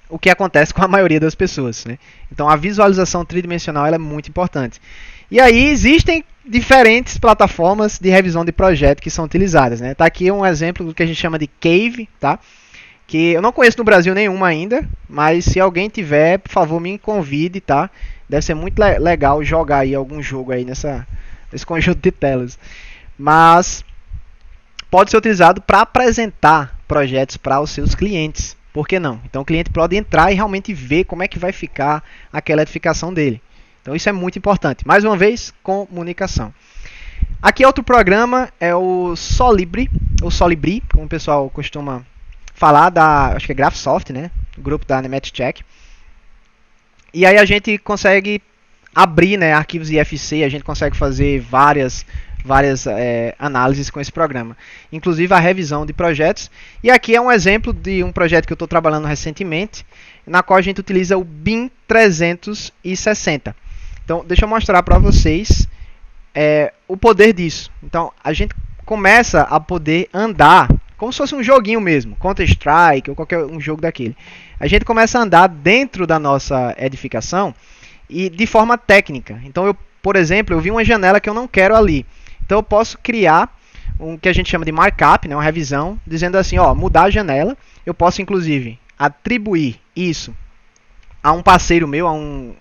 o que acontece com a maioria das pessoas, né? Então a visualização tridimensional ela é muito importante. E aí existem diferentes plataformas de revisão de projeto que são utilizadas, né? Tá aqui um exemplo do que a gente chama de Cave, tá? Que eu não conheço no Brasil nenhuma ainda, mas se alguém tiver, por favor, me convide, tá? Deve ser muito legal jogar aí algum jogo aí nesse conjunto de telas. Mas pode ser utilizado para apresentar projetos para os seus clientes. Por que não? Então o cliente pode entrar e realmente ver como é que vai ficar aquela edificação dele. Então isso é muito importante. Mais uma vez, comunicação. Aqui outro programa é o Solibri, ou Solibri, como o pessoal costuma falar, acho que é Graphisoft, né? O grupo da Nemetschek. E aí a gente consegue abrir, né, arquivos IFC, a gente consegue fazer várias análises com esse programa, inclusive a revisão de projetos. E aqui é um exemplo de um projeto que eu estou trabalhando recentemente, na qual a gente utiliza o BIM 360. Então, deixa eu mostrar para vocês o poder disso. Então, a gente começa a poder andar como se fosse um joguinho mesmo, Counter-Strike ou qualquer um jogo daquele. A gente começa a andar dentro da nossa edificação e de forma técnica. Então, por exemplo, eu vi uma janela que eu não quero ali. Então, eu posso criar um que a gente chama de markup, né, uma revisão, dizendo assim, ó, mudar a janela. Eu posso, inclusive, atribuir isso a um parceiro meu, a um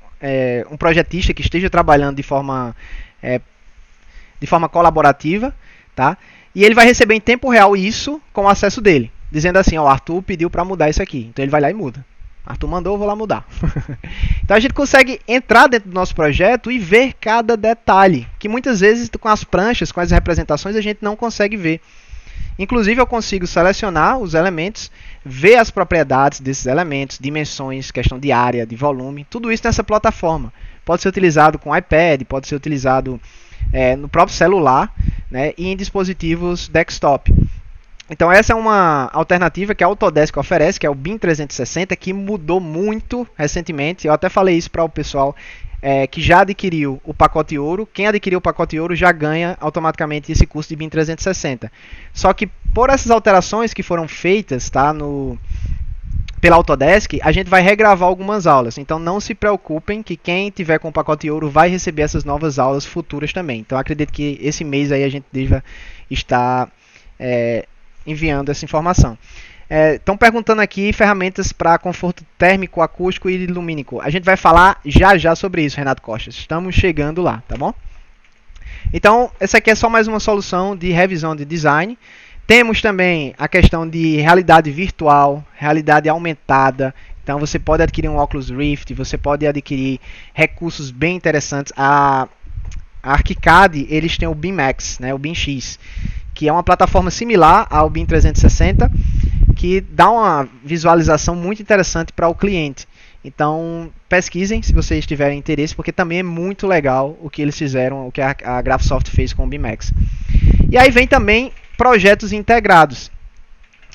projetista que esteja trabalhando de forma colaborativa, tá? E ele vai receber em tempo real isso com o acesso dele, dizendo assim, ó, Arthur pediu para mudar isso aqui. Então ele vai lá e muda. Arthur mandou, eu vou lá mudar. Então a gente consegue entrar dentro do nosso projeto e ver cada detalhe, que muitas vezes com as pranchas, com as representações, a gente não consegue ver. Inclusive eu consigo selecionar os elementos, ver as propriedades desses elementos, dimensões, questão de área, de volume, tudo isso nessa plataforma. Pode ser utilizado com iPad, pode ser utilizado no próprio celular, né, e em dispositivos desktop. Então essa é uma alternativa que a Autodesk oferece, que é o BIM 360, que mudou muito recentemente. Eu até falei isso para o pessoal que já adquiriu o pacote ouro. Quem adquiriu o pacote ouro já ganha automaticamente esse curso de BIM 360. Só que por essas alterações que foram feitas, tá, pela Autodesk, a gente vai regravar algumas aulas. Então não se preocupem que quem tiver com o pacote ouro vai receber essas novas aulas futuras também. Então acredito que esse mês aí a gente deva estar enviando essa informação. Estão perguntando aqui ferramentas para conforto térmico, acústico e lumínico. A gente vai falar já sobre isso, Renato Costa. Estamos chegando lá, tá bom? Então, essa aqui é só mais uma solução de revisão de design. Temos também a questão de realidade virtual, realidade aumentada. Então você pode adquirir um Oculus Rift, você pode adquirir recursos bem interessantes. A ArchiCAD, eles têm o BIMX, né, o BIMX, que é uma plataforma similar ao BIM 360, que dá uma visualização muito interessante para o cliente. Então pesquisem se vocês tiverem interesse, porque também é muito legal o que eles fizeram, o que a Graphisoft fez com o BIMX. E aí vem também projetos integrados.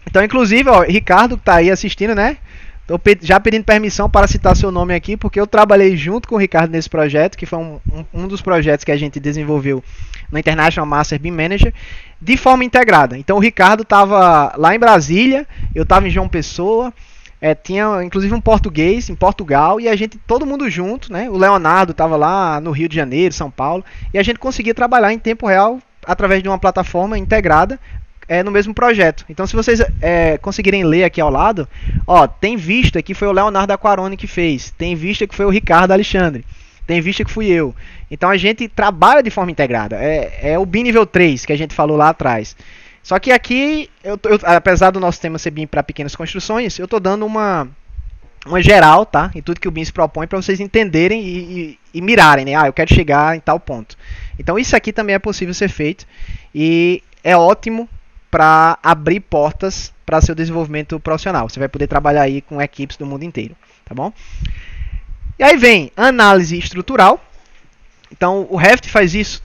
Então, inclusive, ó, Ricardo que está aí assistindo, né? Estou já pedindo permissão para citar seu nome aqui, porque eu trabalhei junto com o Ricardo nesse projeto, que foi um dos projetos que a gente desenvolveu no International Master BIM Manager, de forma integrada. Então, o Ricardo estava lá em Brasília, eu estava em João Pessoa, tinha inclusive um português em Portugal, e a gente, todo mundo junto, né? O Leonardo estava lá no Rio de Janeiro, São Paulo, e a gente conseguia trabalhar em tempo real através de uma plataforma integrada no mesmo projeto. Então, se vocês conseguirem ler aqui ao lado, ó, tem vista que foi o Leonardo Aquarone que fez, tem vista que foi o Ricardo Alexandre, tem vista que fui eu. Então, a gente trabalha de forma integrada. É o BIM nível 3 que a gente falou lá atrás. Só que aqui, apesar do nosso tema ser BIM para pequenas construções, eu estou dando uma geral, tá? Em tudo que o BIM se propõe para vocês entenderem e mirarem, né? Eu quero chegar em tal ponto. Então isso aqui também é possível ser feito e é ótimo para abrir portas para seu desenvolvimento profissional. Você vai poder trabalhar aí com equipes do mundo inteiro, tá bom? E aí vem análise estrutural. Então o Revit faz isso.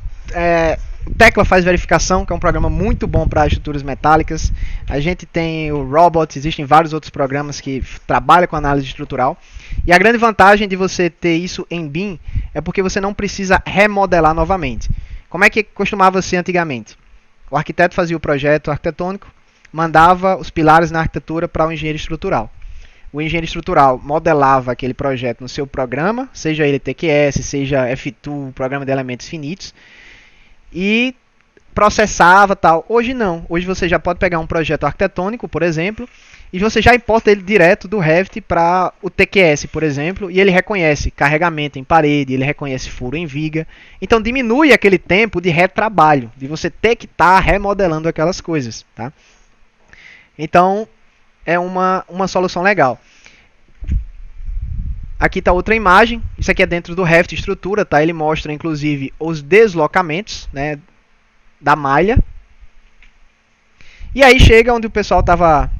O Tecla faz verificação, que é um programa muito bom para estruturas metálicas. A gente tem o Robot, existem vários outros programas que trabalham com análise estrutural. E a grande vantagem de você ter isso em BIM é porque você não precisa remodelar novamente. Como é que costumava ser antigamente? O arquiteto fazia o projeto arquitetônico, mandava os pilares na arquitetura para o engenheiro estrutural. O engenheiro estrutural modelava aquele projeto no seu programa, seja ele TQS, seja F2, programa de elementos finitos, e processava tal. Hoje não. Hoje você já pode pegar um projeto arquitetônico, por exemplo, e você já importa ele direto do Revit para o TQS, por exemplo, e ele reconhece carregamento em parede, ele reconhece furo em viga. Então diminui aquele tempo de retrabalho, de você ter que estar remodelando aquelas coisas, tá? Então é uma solução legal. Aqui está outra imagem. Isso aqui é dentro do Revit estrutura, tá? Ele mostra inclusive os deslocamentos, né, da malha. E aí chega onde o pessoal estava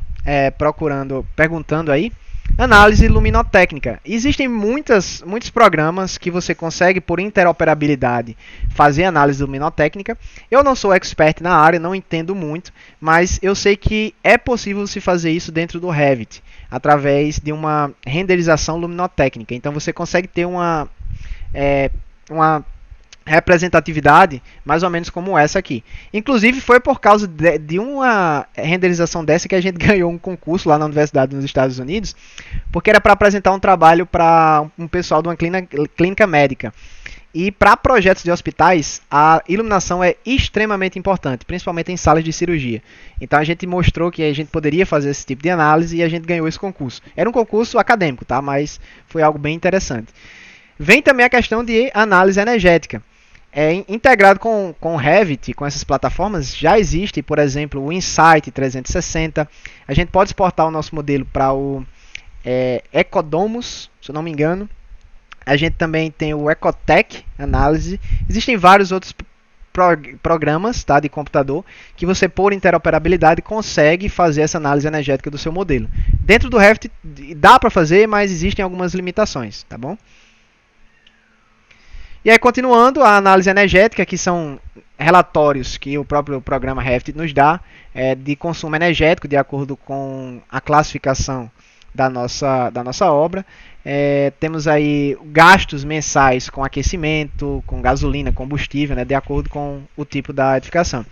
perguntando aí, análise luminotécnica. Existem muitos programas que você consegue, por interoperabilidade, fazer análise luminotécnica. Eu não sou expert na área, não entendo muito, mas eu sei que é possível se fazer isso dentro do Revit, através de uma renderização luminotécnica. Então você consegue ter uma representatividade mais ou menos como essa aqui. Inclusive foi por causa de uma renderização dessa que a gente ganhou um concurso lá na universidade nos Estados Unidos, porque era para apresentar um trabalho para um pessoal de uma clínica médica. E para projetos de hospitais, a iluminação é extremamente importante, principalmente em salas de cirurgia. Então a gente mostrou que a gente poderia fazer esse tipo de análise e a gente ganhou esse concurso. Era um concurso acadêmico, tá? Mas foi algo bem interessante. Vem também a questão de análise energética. Integrado com o Revit, com essas plataformas, já existe, por exemplo, o Insight 360. A gente pode exportar o nosso modelo para o Ecodomus, se eu não me engano. A gente também tem o Ecotech Análise. Existem vários outros programas, tá, de computador que você, por interoperabilidade, consegue fazer essa análise energética do seu modelo. Dentro do Revit dá para fazer, mas existem algumas limitações, tá bom? E aí, continuando, a análise energética, que são relatórios que o próprio programa Revit nos dá de consumo energético, de acordo com a classificação da nossa obra. Temos aí gastos mensais com aquecimento, com gasolina, combustível, né, de acordo com o tipo da edificação.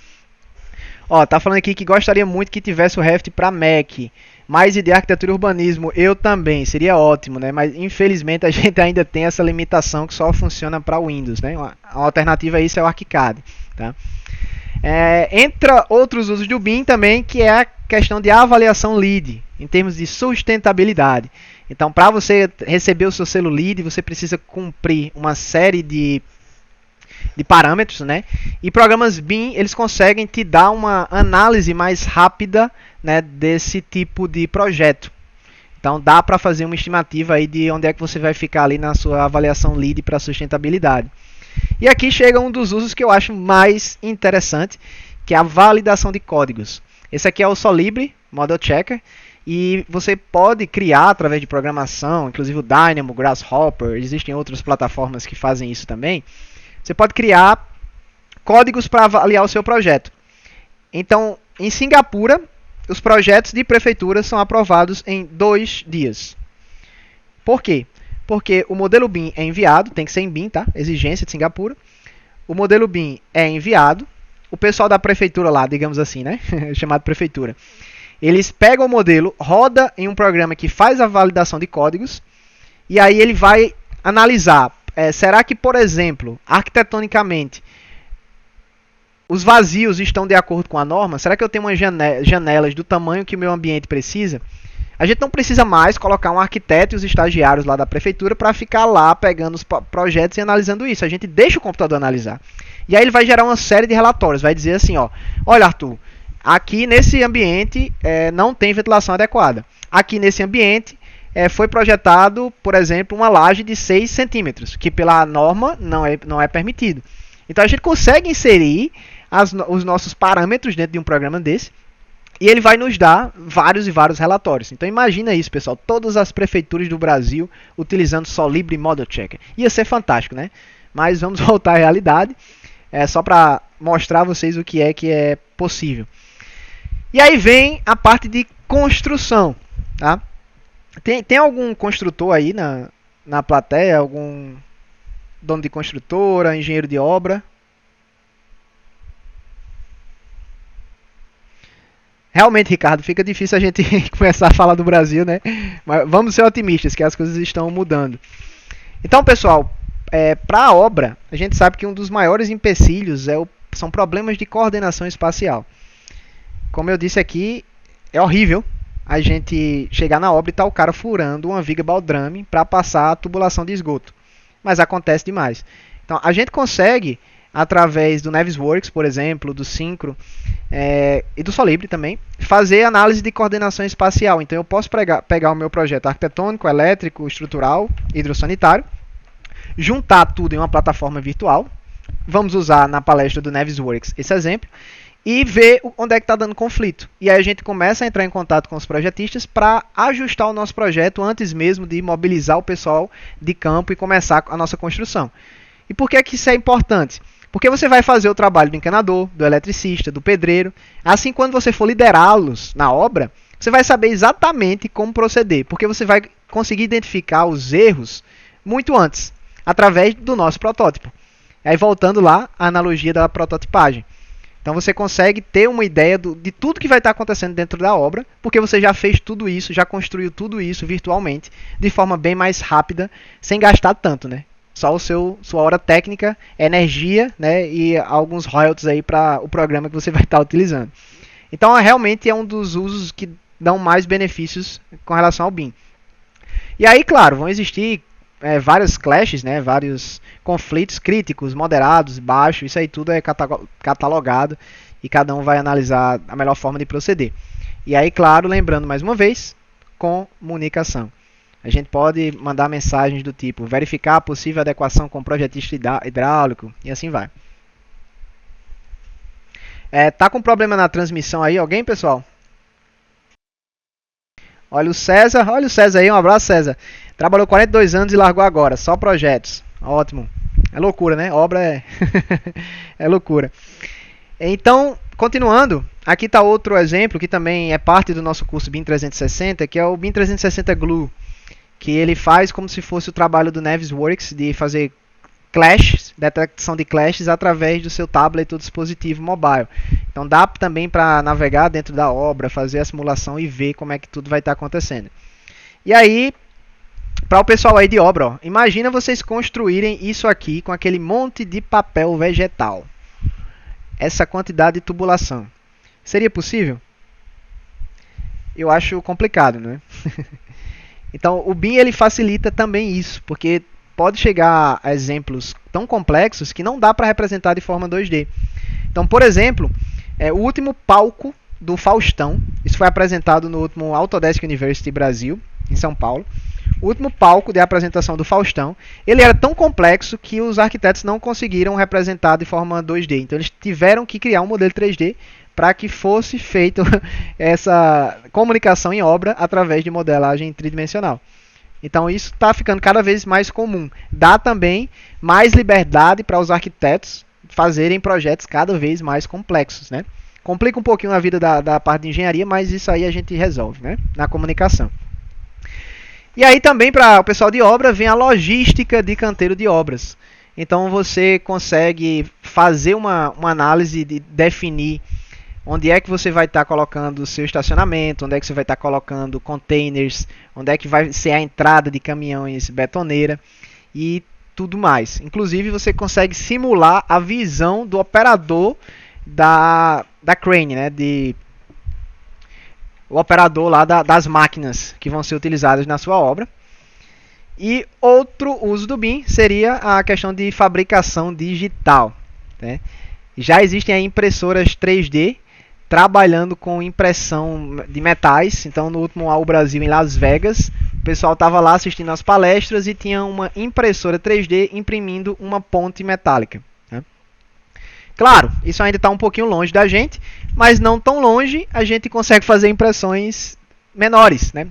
Ó, tá falando aqui que gostaria muito que tivesse o Revit para Mac, mas de arquitetura e urbanismo eu também, seria ótimo, né? Mas infelizmente a gente ainda tem essa limitação que só funciona para Windows, né? Uma alternativa a isso é o ArchiCAD, tá? Entra outros usos do BIM também, que é a questão de avaliação LEED, em termos de sustentabilidade. Então, para você receber o seu selo LEED, você precisa cumprir uma série de parâmetros, né? E programas BIM, eles conseguem te dar uma análise mais rápida, né, desse tipo de projeto. Então dá para fazer uma estimativa aí de onde é que você vai ficar ali na sua avaliação LEED para sustentabilidade. E aqui chega um dos usos que eu acho mais interessante, que é a validação de códigos. Esse aqui é o Solibre Model Checker, e você pode criar através de programação, inclusive o Dynamo, Grasshopper, existem outras plataformas que fazem isso também. Você pode criar códigos para avaliar o seu projeto. Então, em Singapura, os projetos de prefeitura são aprovados em 2 dias. Por quê? Porque o modelo BIM é enviado, tem que ser em BIM, tá? Exigência de Singapura. O modelo BIM é enviado. O pessoal da prefeitura lá, digamos assim, né? Chamado prefeitura. Eles pegam o modelo, roda em um programa que faz a validação de códigos, e aí ele vai analisar. Será que, por exemplo, arquitetonicamente, os vazios estão de acordo com a norma? Será que eu tenho umas janelas do tamanho que o meu ambiente precisa? A gente não precisa mais colocar um arquiteto e os estagiários lá da prefeitura para ficar lá pegando os projetos e analisando isso. A gente deixa o computador analisar. E aí ele vai gerar uma série de relatórios. Vai dizer assim, ó, olha, Arthur, aqui nesse ambiente não tem ventilação adequada. Aqui nesse ambiente foi projetado, por exemplo, uma laje de 6 centímetros, que pela norma não é permitido. Então a gente consegue inserir os nossos parâmetros dentro de um programa desse, e ele vai nos dar vários e vários relatórios. Então imagina isso, pessoal, todas as prefeituras do Brasil utilizando Solibre Model Checker. Ia ser fantástico, né? Mas vamos voltar à realidade, só para mostrar a vocês o que é possível. E aí vem a parte de construção, tá? Tem algum construtor aí na plateia? Algum dono de construtora, engenheiro de obra? Realmente, Ricardo, fica difícil a gente começar a falar do Brasil, né? Mas vamos ser otimistas, que as coisas estão mudando. Então, pessoal, para a obra, a gente sabe que um dos maiores empecilhos são problemas de coordenação espacial. Como eu disse aqui, é horrível a gente chegar na obra e tá o cara furando uma viga baldrame para passar a tubulação de esgoto. Mas acontece demais. Então, a gente consegue, através do Navisworks, por exemplo, do Syncro e do Solibri também, fazer análise de coordenação espacial. Então, eu posso pegar o meu projeto arquitetônico, elétrico, estrutural, hidrossanitário, juntar tudo em uma plataforma virtual. Vamos usar na palestra do Navisworks esse exemplo. E ver onde é que está dando conflito. E aí a gente começa a entrar em contato com os projetistas para ajustar o nosso projeto antes mesmo de mobilizar o pessoal de campo e começar a nossa construção. E por que isso é importante? Porque você vai fazer o trabalho do encanador, do eletricista, do pedreiro. Assim, quando você for liderá-los na obra, você vai saber exatamente como proceder. Porque você vai conseguir identificar os erros muito antes, através do nosso protótipo. Aí voltando lá, a analogia da prototipagem. Então você consegue ter uma ideia de tudo que vai estar acontecendo dentro da obra, porque você já fez tudo isso, já construiu tudo isso virtualmente, de forma bem mais rápida, sem gastar tanto, né? Só sua hora técnica, energia, né, e alguns royalties aí para o programa que você vai estar utilizando. Então realmente é um dos usos que dão mais benefícios com relação ao BIM. E aí, claro, vão existir vários clashes, né, vários conflitos críticos, moderados, baixos, isso aí tudo é catalogado e cada um vai analisar a melhor forma de proceder. E aí, claro, lembrando mais uma vez, comunicação. A gente pode mandar mensagens do tipo verificar a possível adequação com o projetista hidráulico e assim vai. Tá com problema na transmissão aí alguém, pessoal? Olha o César aí, um abraço, César. Trabalhou 42 anos e largou agora, só projetos. Ótimo. É loucura, né? Obra é loucura. Então, continuando, aqui está outro exemplo que também é parte do nosso curso BIM 360, que é o BIM 360 Glue, que ele faz como se fosse o trabalho do Navisworks de fazer clashes, detecção de clashes através do seu tablet ou dispositivo mobile. Então dá também para navegar dentro da obra, fazer a simulação e ver como é que tudo vai estar acontecendo. E aí, para o pessoal aí de obra, ó, imagina vocês construírem isso aqui com aquele monte de papel vegetal. Essa quantidade de tubulação. Seria possível? Eu acho complicado, né? Então, o BIM ele facilita também isso, porque pode chegar a exemplos tão complexos que não dá para representar de forma 2D. Então, por exemplo, o último palco do Faustão, isso foi apresentado no último Autodesk University Brasil, em São Paulo. O último palco de apresentação do Faustão, ele era tão complexo que os arquitetos não conseguiram representar de forma 2D. Então, eles tiveram que criar um modelo 3D para que fosse feita essa comunicação em obra através de modelagem tridimensional. Então isso está ficando cada vez mais comum. Dá também mais liberdade para os arquitetos fazerem projetos cada vez mais complexos, né? Complica um pouquinho a vida da parte de engenharia, mas isso aí a gente resolve, né? Na comunicação. E aí também para o pessoal de obra vem a logística de canteiro de obras. Então você consegue fazer uma análise de definir onde é que você vai estar colocando o seu estacionamento, onde é que você vai estar colocando containers, onde é que vai ser a entrada de caminhões betoneira e tudo mais. Inclusive você consegue simular a visão do operador da crane, né? O operador lá das máquinas que vão ser utilizadas na sua obra. E outro uso do BIM seria a questão de fabricação digital, né? Já existem aí impressoras 3D trabalhando com impressão de metais. Então, no último AU Brasil em Las Vegas, o pessoal estava lá assistindo as palestras e tinha uma impressora 3D imprimindo uma ponte metálica, né? Claro, isso ainda está um pouquinho longe da gente, mas não tão longe, a gente consegue fazer impressões menores, né?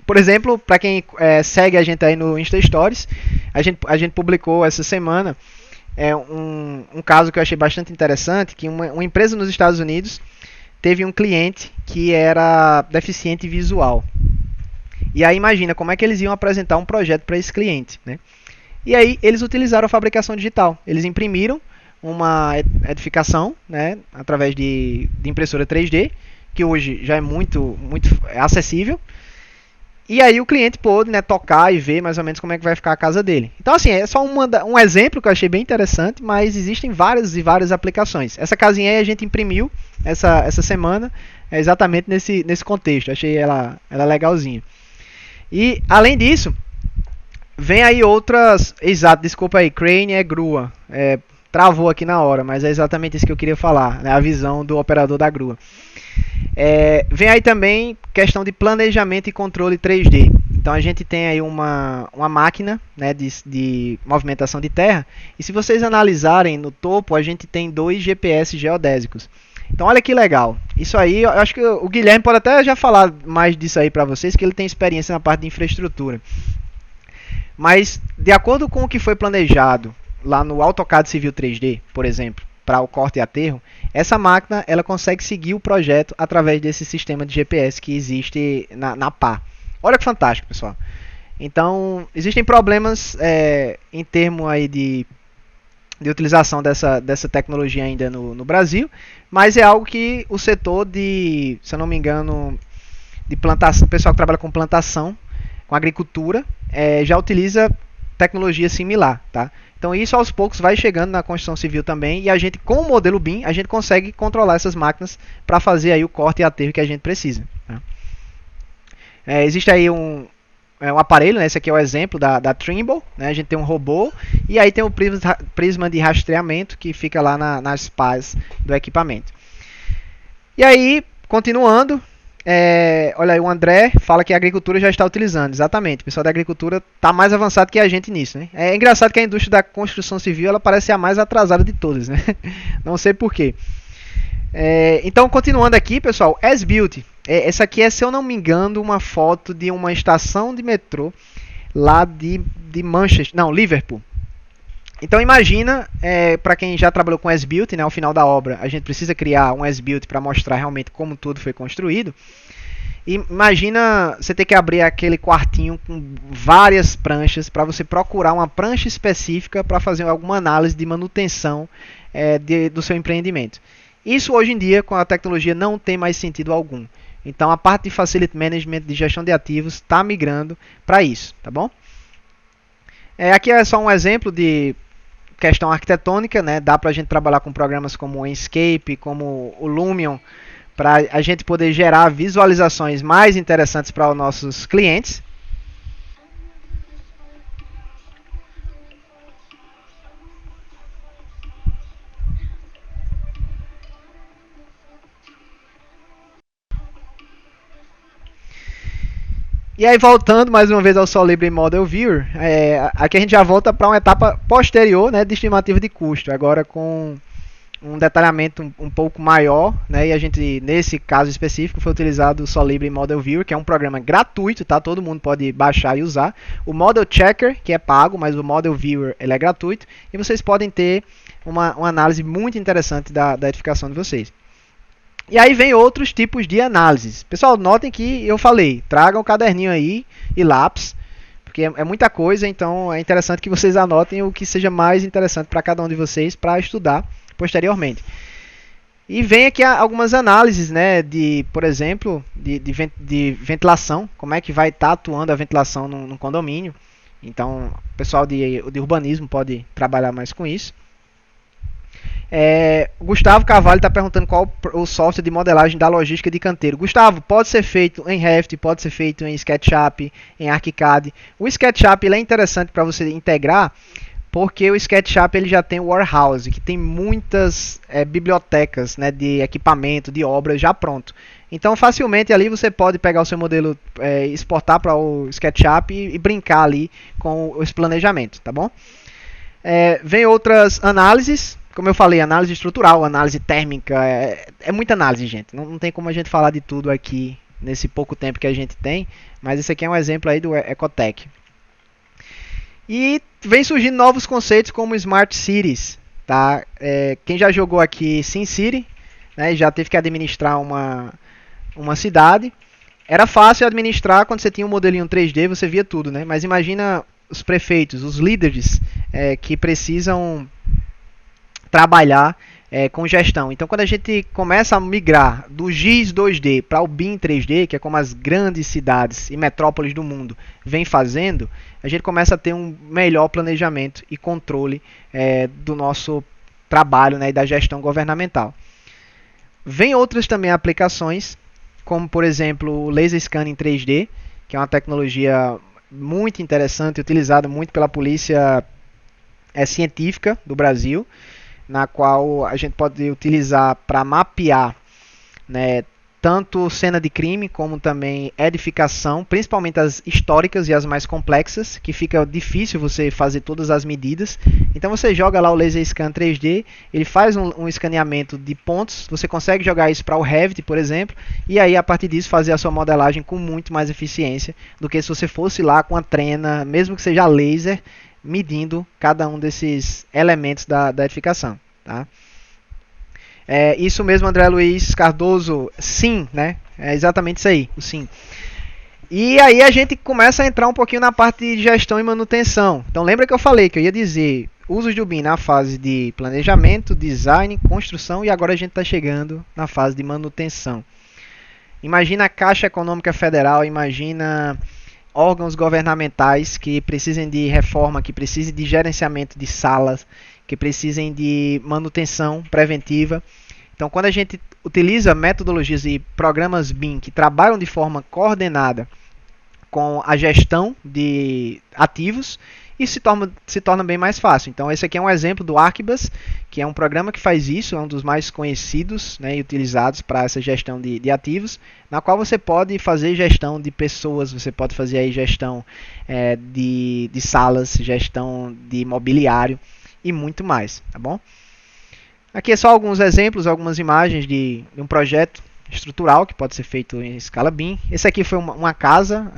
Por exemplo, para quem segue a gente aí no Insta Stories, a gente publicou essa semana um caso que eu achei bastante interessante, que uma empresa nos Estados Unidos teve um cliente que era deficiente visual. E aí imagina como é que eles iam apresentar um projeto para esse cliente, né? E aí eles utilizaram a fabricação digital. Eles imprimiram uma edificação, né, através de impressora 3D, que hoje já é muito acessível. E aí o cliente pôde, né, tocar e ver mais ou menos como é que vai ficar a casa dele. Então assim, é só um exemplo que eu achei bem interessante, mas existem várias e várias aplicações. Essa casinha aí a gente imprimiu essa semana, exatamente nesse contexto. Achei ela legalzinha. E além disso, vem aí outras... Exato, desculpa aí, crane é grua. Travou aqui na hora, mas é exatamente isso que eu queria falar, né, a visão do operador da grua. Vem aí também questão de planejamento e controle 3D. Então a gente tem aí uma máquina, né, de movimentação de terra. E se vocês analisarem no topo, a gente tem 2 GPS geodésicos. Então olha que legal. Isso aí, eu acho que o Guilherme pode até já falar mais disso aí para vocês, que ele tem experiência na parte de infraestrutura. Mas de acordo com o que foi planejado lá no AutoCAD Civil 3D, por exemplo, para o corte e aterro, essa máquina ela consegue seguir o projeto através desse sistema de GPS que existe na pá. Olha que fantástico, pessoal. Então, existem problemas em termos aí de utilização dessa tecnologia ainda no Brasil, mas é algo que o setor de, se eu não me engano, de plantação, o pessoal que trabalha com plantação, com agricultura, já utiliza tecnologia similar, tá? Então isso aos poucos vai chegando na construção civil também, e a gente com o modelo BIM a gente consegue controlar essas máquinas para fazer aí o corte e aterro que a gente precisa, tá? Existe aí um aparelho, né? Esse aqui é o exemplo da Trimble, né? A gente tem um robô e aí tem o prisma de rastreamento que fica lá nas pás do equipamento. E aí, continuando, olha aí, o André fala que a agricultura já está utilizando. Exatamente, o pessoal da agricultura está mais avançado que a gente nisso, né? É engraçado que a indústria da construção civil ela parece a mais atrasada de todas, né? Não sei porquê. Então, continuando aqui, pessoal, S-Built. Essa aqui é, se eu não me engano, uma foto de uma estação de metrô lá de Manchester, não, Liverpool. Então imagina, para quem já trabalhou com S-Built, né, ao final da obra, a gente precisa criar um S-Built para mostrar realmente como tudo foi construído. E imagina você ter que abrir aquele quartinho com várias pranchas para você procurar uma prancha específica para fazer alguma análise de manutenção do seu empreendimento. Isso hoje em dia, com a tecnologia, não tem mais sentido algum. Então a parte de Facility Management, de gestão de ativos, está migrando para isso, tá bom? Aqui é só um exemplo de questão arquitetônica, né? Dá para a gente trabalhar com programas como o Enscape, como o Lumion, para a gente poder gerar visualizações mais interessantes para os nossos clientes. E aí, voltando mais uma vez ao Solibri Model Viewer, aqui a gente já volta para uma etapa posterior, né, de estimativa de custo, agora com um detalhamento um pouco maior, né, e a gente, nesse caso específico, foi utilizado o Solibri Model Viewer, que é um programa gratuito, tá? Todo mundo pode baixar e usar. O Model Checker, que é pago, mas o Model Viewer ele é gratuito, e vocês podem ter uma análise muito interessante da edificação de vocês. E aí vem outros tipos de análises. Pessoal, notem que eu falei, tragam o caderninho aí e lápis, porque é muita coisa, então é interessante que vocês anotem o que seja mais interessante para cada um de vocês para estudar posteriormente. E vem aqui algumas análises, né, por exemplo, de ventilação, como é que vai estar atuando a ventilação num condomínio. Então, o pessoal de urbanismo pode trabalhar mais com isso. Gustavo Carvalho está perguntando qual o software de modelagem da logística de canteiro. Gustavo, pode ser feito em Revit, pode ser feito em SketchUp, em ArchiCAD. O SketchUp ele é interessante para você integrar, porque o SketchUp ele já tem o Warehouse, que tem muitas bibliotecas, né, de equipamento, de obras já pronto. Então facilmente ali você pode pegar o seu modelo, exportar para o SketchUp e brincar ali com esse planejamento, tá bom? Vem outras análises. Como eu falei, análise estrutural, análise térmica, é muita análise, gente. Não tem como a gente falar de tudo aqui nesse pouco tempo que a gente tem, mas esse aqui é um exemplo aí do Ecotech. E vem surgindo novos conceitos como Smart Cities, tá? Quem já jogou aqui SimCity, né, já teve que administrar uma cidade. Era fácil administrar quando você tinha um modelinho 3D, você via tudo, né? Mas imagina os prefeitos, os líderes que precisam trabalhar com gestão. Então, quando a gente começa a migrar do GIS 2D para o BIM 3D, que é como as grandes cidades e metrópoles do mundo vêm fazendo, a gente começa a ter um melhor planejamento e controle do nosso trabalho, né, e da gestão governamental. Vem outras também aplicações, como por exemplo o Laser Scanning 3D, que é uma tecnologia muito interessante, utilizada muito pela polícia científica do Brasil, na qual a gente pode utilizar para mapear, né, tanto cena de crime como também edificação, principalmente as históricas e as mais complexas, que fica difícil você fazer todas as medidas. Então você joga lá o Laser Scan 3D, ele faz um escaneamento de pontos, você consegue jogar isso para o Revit, por exemplo, e aí a partir disso fazer a sua modelagem com muito mais eficiência do que se você fosse lá com a trena, mesmo que seja laser, medindo cada um desses elementos da edificação. Tá? Isso mesmo, André Luiz Cardoso, sim, né? É exatamente isso aí, o sim. E aí a gente começa a entrar um pouquinho na parte de gestão e manutenção. Então lembra que eu falei que eu ia dizer usos do BIM na fase de planejamento, design, construção, e agora a gente está chegando na fase de manutenção. Imagina a Caixa Econômica Federal, imagina órgãos governamentais que precisem de reforma, que precisem de gerenciamento de salas, que precisem de manutenção preventiva. Então, quando a gente utiliza metodologias e programas BIM que trabalham de forma coordenada com a gestão de ativos, isso se torna bem mais fácil. Então, esse aqui é um exemplo do Arquibus, que é um programa que faz isso, é um dos mais conhecidos, né, e utilizados para essa gestão de ativos, na qual você pode fazer gestão de pessoas, você pode fazer aí gestão de salas, gestão de mobiliário e muito mais, tá bom? Aqui é só alguns exemplos, algumas imagens de um projeto estrutural que pode ser feito em escala BIM. Esse aqui foi uma casa,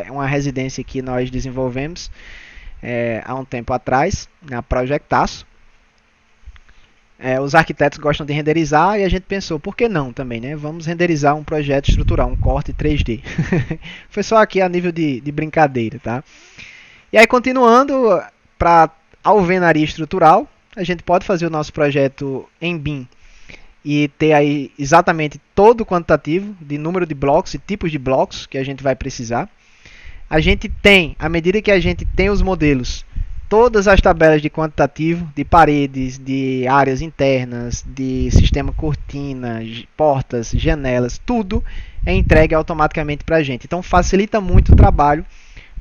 uma residência que nós desenvolvemos há um tempo atrás, na Projectaço. Os arquitetos gostam de renderizar e a gente pensou, por que não também, né? Vamos renderizar um projeto estrutural, um corte 3D. Foi só aqui a nível de brincadeira, tá? E aí, continuando, para alvenaria estrutural, a gente pode fazer o nosso projeto em BIM e ter aí exatamente todo o quantitativo de número de blocos e tipos de blocos que a gente vai precisar. A gente tem, à medida que a gente tem os modelos, todas as tabelas de quantitativo, de paredes, de áreas internas, de sistema cortina, portas, janelas, tudo é entregue automaticamente para a gente. Então facilita muito o trabalho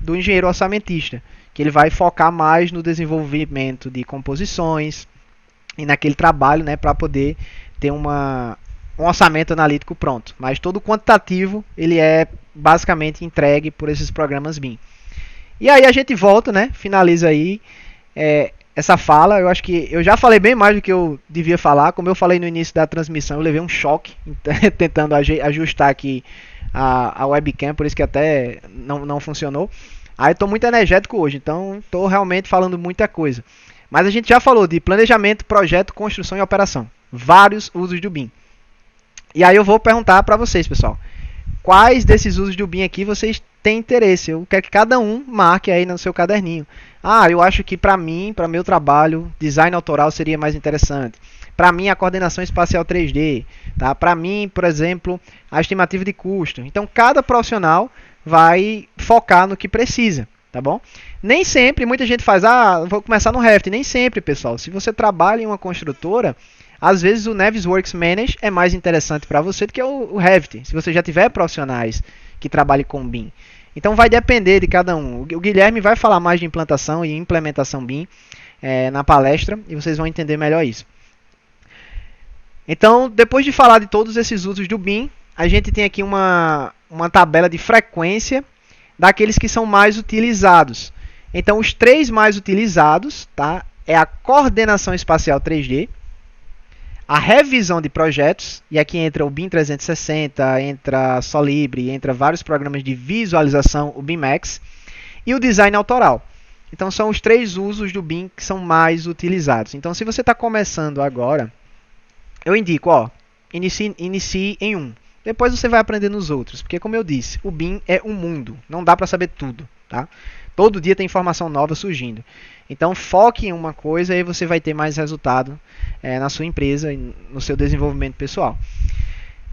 do engenheiro orçamentista, que ele vai focar mais no desenvolvimento de composições e naquele trabalho, né, para poder ter um orçamento analítico pronto. Mas todo o quantitativo ele é basicamente entregue por esses programas BIM. E aí a gente volta, né, finaliza aí essa fala. Eu acho que eu já falei bem mais do que eu devia falar. Como eu falei no início da transmissão, eu levei um choque tentando ajustar aqui a webcam, por isso que até não funcionou. Aí estou muito energético hoje, então estou realmente falando muita coisa. Mas a gente já falou de planejamento, projeto, construção e operação. Vários usos do BIM. E aí eu vou perguntar para vocês, pessoal. Quais desses usos do BIM aqui vocês têm interesse? Eu quero que cada um marque aí no seu caderninho. Eu acho que para mim, para meu trabalho, design autoral seria mais interessante. Para mim, a coordenação espacial 3D. Tá? Para mim, por exemplo, a estimativa de custo. Então, cada profissional vai focar no que precisa, tá bom? Nem sempre, muita gente faz, vou começar no Revit. Nem sempre, pessoal. Se você trabalha em uma construtora, às vezes o Navisworks Manage é mais interessante para você do que o Revit, se você já tiver profissionais que trabalhem com BIM. Então vai depender de cada um. O Guilherme vai falar mais de implantação e implementação BIM na palestra e vocês vão entender melhor isso. Então, depois de falar de todos esses usos do BIM, a gente tem aqui uma tabela de frequência daqueles que são mais utilizados. Então, os 3 mais utilizados, tá, é a coordenação espacial 3D, a revisão de projetos, e aqui entra o BIM 360, entra Solibre, entra vários programas de visualização, o BIMAX, e o design autoral. Então, são os 3 usos do BIM que são mais utilizados. Então, se você está começando agora, eu indico, inicie em um. Depois você vai aprender nos outros, porque como eu disse, o BIM é um mundo, não dá para saber tudo, tá? Todo dia tem informação nova surgindo. Então foque em uma coisa e você vai ter mais resultado na sua empresa e no seu desenvolvimento pessoal.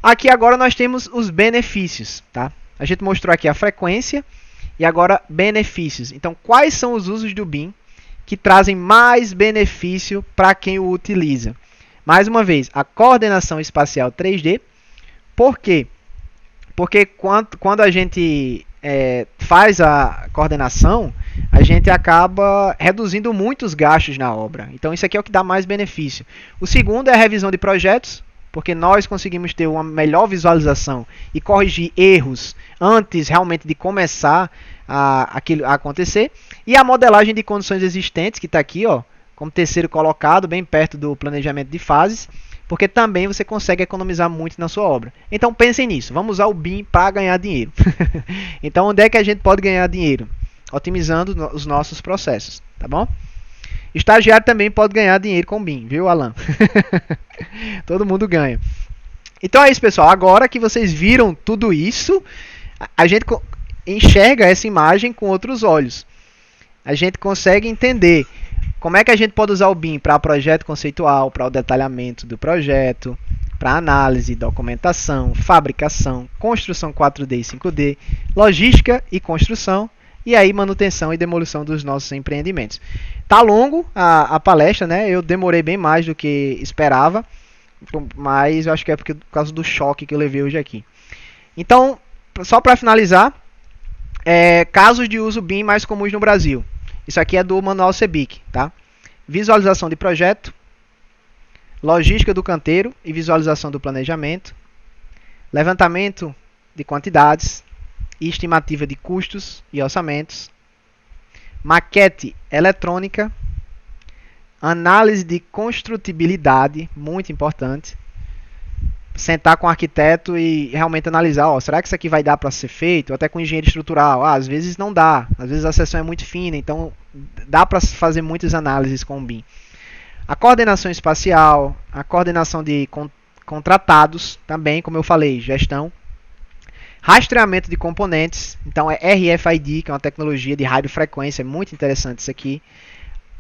Aqui agora nós temos os benefícios, tá? A gente mostrou aqui a frequência e agora benefícios. Então quais são os usos do BIM que trazem mais benefício para quem o utiliza? Mais uma vez, a coordenação espacial 3D. Por quê? Porque quando a gente faz a coordenação, a gente acaba reduzindo muito os gastos na obra. Então isso aqui é o que dá mais benefício. O segundo é a revisão de projetos, porque nós conseguimos ter uma melhor visualização e corrigir erros antes realmente de começar aquilo a acontecer. E a modelagem de condições existentes, que está aqui, ó, como terceiro colocado, bem perto do planejamento de fases, porque também você consegue economizar muito na sua obra. Então pensem nisso, vamos usar o BIM para ganhar dinheiro. Então onde é que a gente pode ganhar dinheiro? Otimizando os nossos processos, tá bom? Estagiário também pode ganhar dinheiro com o BIM, viu, Alan? Todo mundo ganha. Então é isso, pessoal. Agora que vocês viram tudo isso, a gente enxerga essa imagem com outros olhos. A gente consegue entender como é que a gente pode usar o BIM para projeto conceitual, para o detalhamento do projeto, para análise, documentação, fabricação, construção 4D e 5D, logística e construção, e aí manutenção e demolição dos nossos empreendimentos. Tá longo a palestra, né? Eu demorei bem mais do que esperava, mas eu acho que é por causa do choque que eu levei hoje aqui. Então, só para finalizar, casos de uso BIM mais comuns no Brasil. Isso aqui é do manual CEBIC, tá? Visualização de projeto, logística do canteiro e visualização do planejamento, levantamento de quantidades e estimativa de custos e orçamentos, maquete eletrônica, análise de construtibilidade, muito importante, sentar com o arquiteto e realmente analisar, será que isso aqui vai dar para ser feito? Ou até com engenheiro estrutural, às vezes não dá, às vezes a seção é muito fina, então dá para fazer muitas análises com o BIM. A coordenação espacial, a coordenação de contratados, também, como eu falei, gestão. Rastreamento de componentes, então é RFID, que é uma tecnologia de radiofrequência, é muito interessante isso aqui.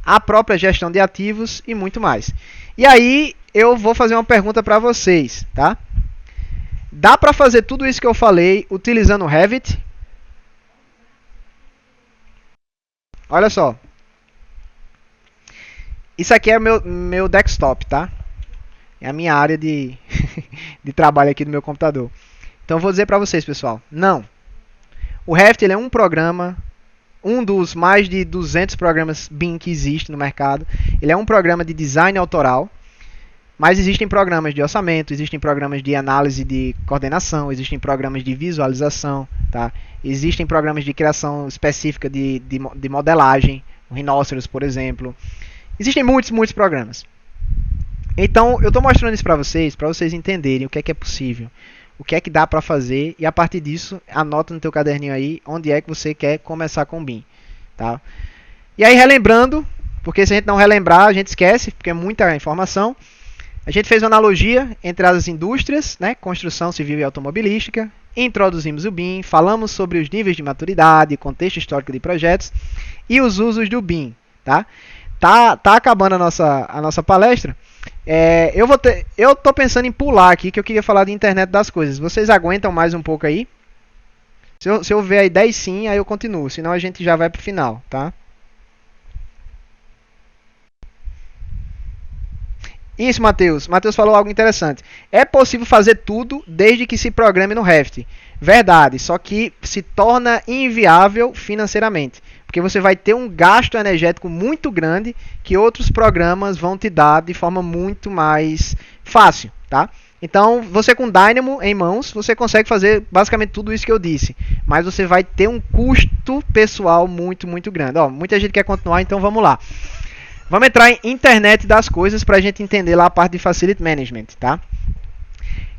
A própria gestão de ativos e muito mais. E aí eu vou fazer uma pergunta para vocês, tá? Dá para fazer tudo isso que eu falei utilizando o Revit? Olha só. Isso aqui é meu desktop, tá? É a minha área de trabalho aqui do meu computador. Então eu vou dizer para vocês, pessoal. Não. O Revit ele é um programa, um dos mais de 200 programas BIM que existe no mercado. Ele é um programa de design autoral. Mas existem programas de orçamento, existem programas de análise de coordenação, existem programas de visualização, tá? Existem programas de criação específica de modelagem, o Rhinoceros, por exemplo. Existem muitos programas. Então, eu estou mostrando isso para vocês entenderem o que é possível, o que é que dá para fazer, e a partir disso, anota no teu caderninho aí onde é que você quer começar com o BIM, tá? E aí, relembrando, porque se a gente não relembrar, a gente esquece, porque é muita informação. A gente fez uma analogia entre as indústrias, né, construção civil e automobilística, introduzimos o BIM, falamos sobre os níveis de maturidade, contexto histórico de projetos e os usos do BIM. Tá acabando a nossa palestra. Eu estou pensando em pular aqui, que eu queria falar de internet das coisas. Vocês aguentam mais um pouco aí? Se eu ver aí 10 sim, aí eu continuo, senão a gente já vai para o final, tá? Isso, Matheus. Matheus falou algo interessante. É possível fazer tudo desde que se programe no Revit. Verdade, só que se torna inviável financeiramente. Porque você vai ter um gasto energético muito grande que outros programas vão te dar de forma muito mais fácil, tá? Então, você com Dynamo em mãos, você consegue fazer basicamente tudo isso que eu disse. Mas você vai ter um custo pessoal muito grande. Muita gente quer continuar, então vamos lá. Vamos entrar em internet das coisas para a gente entender lá a parte de Facility Management, tá?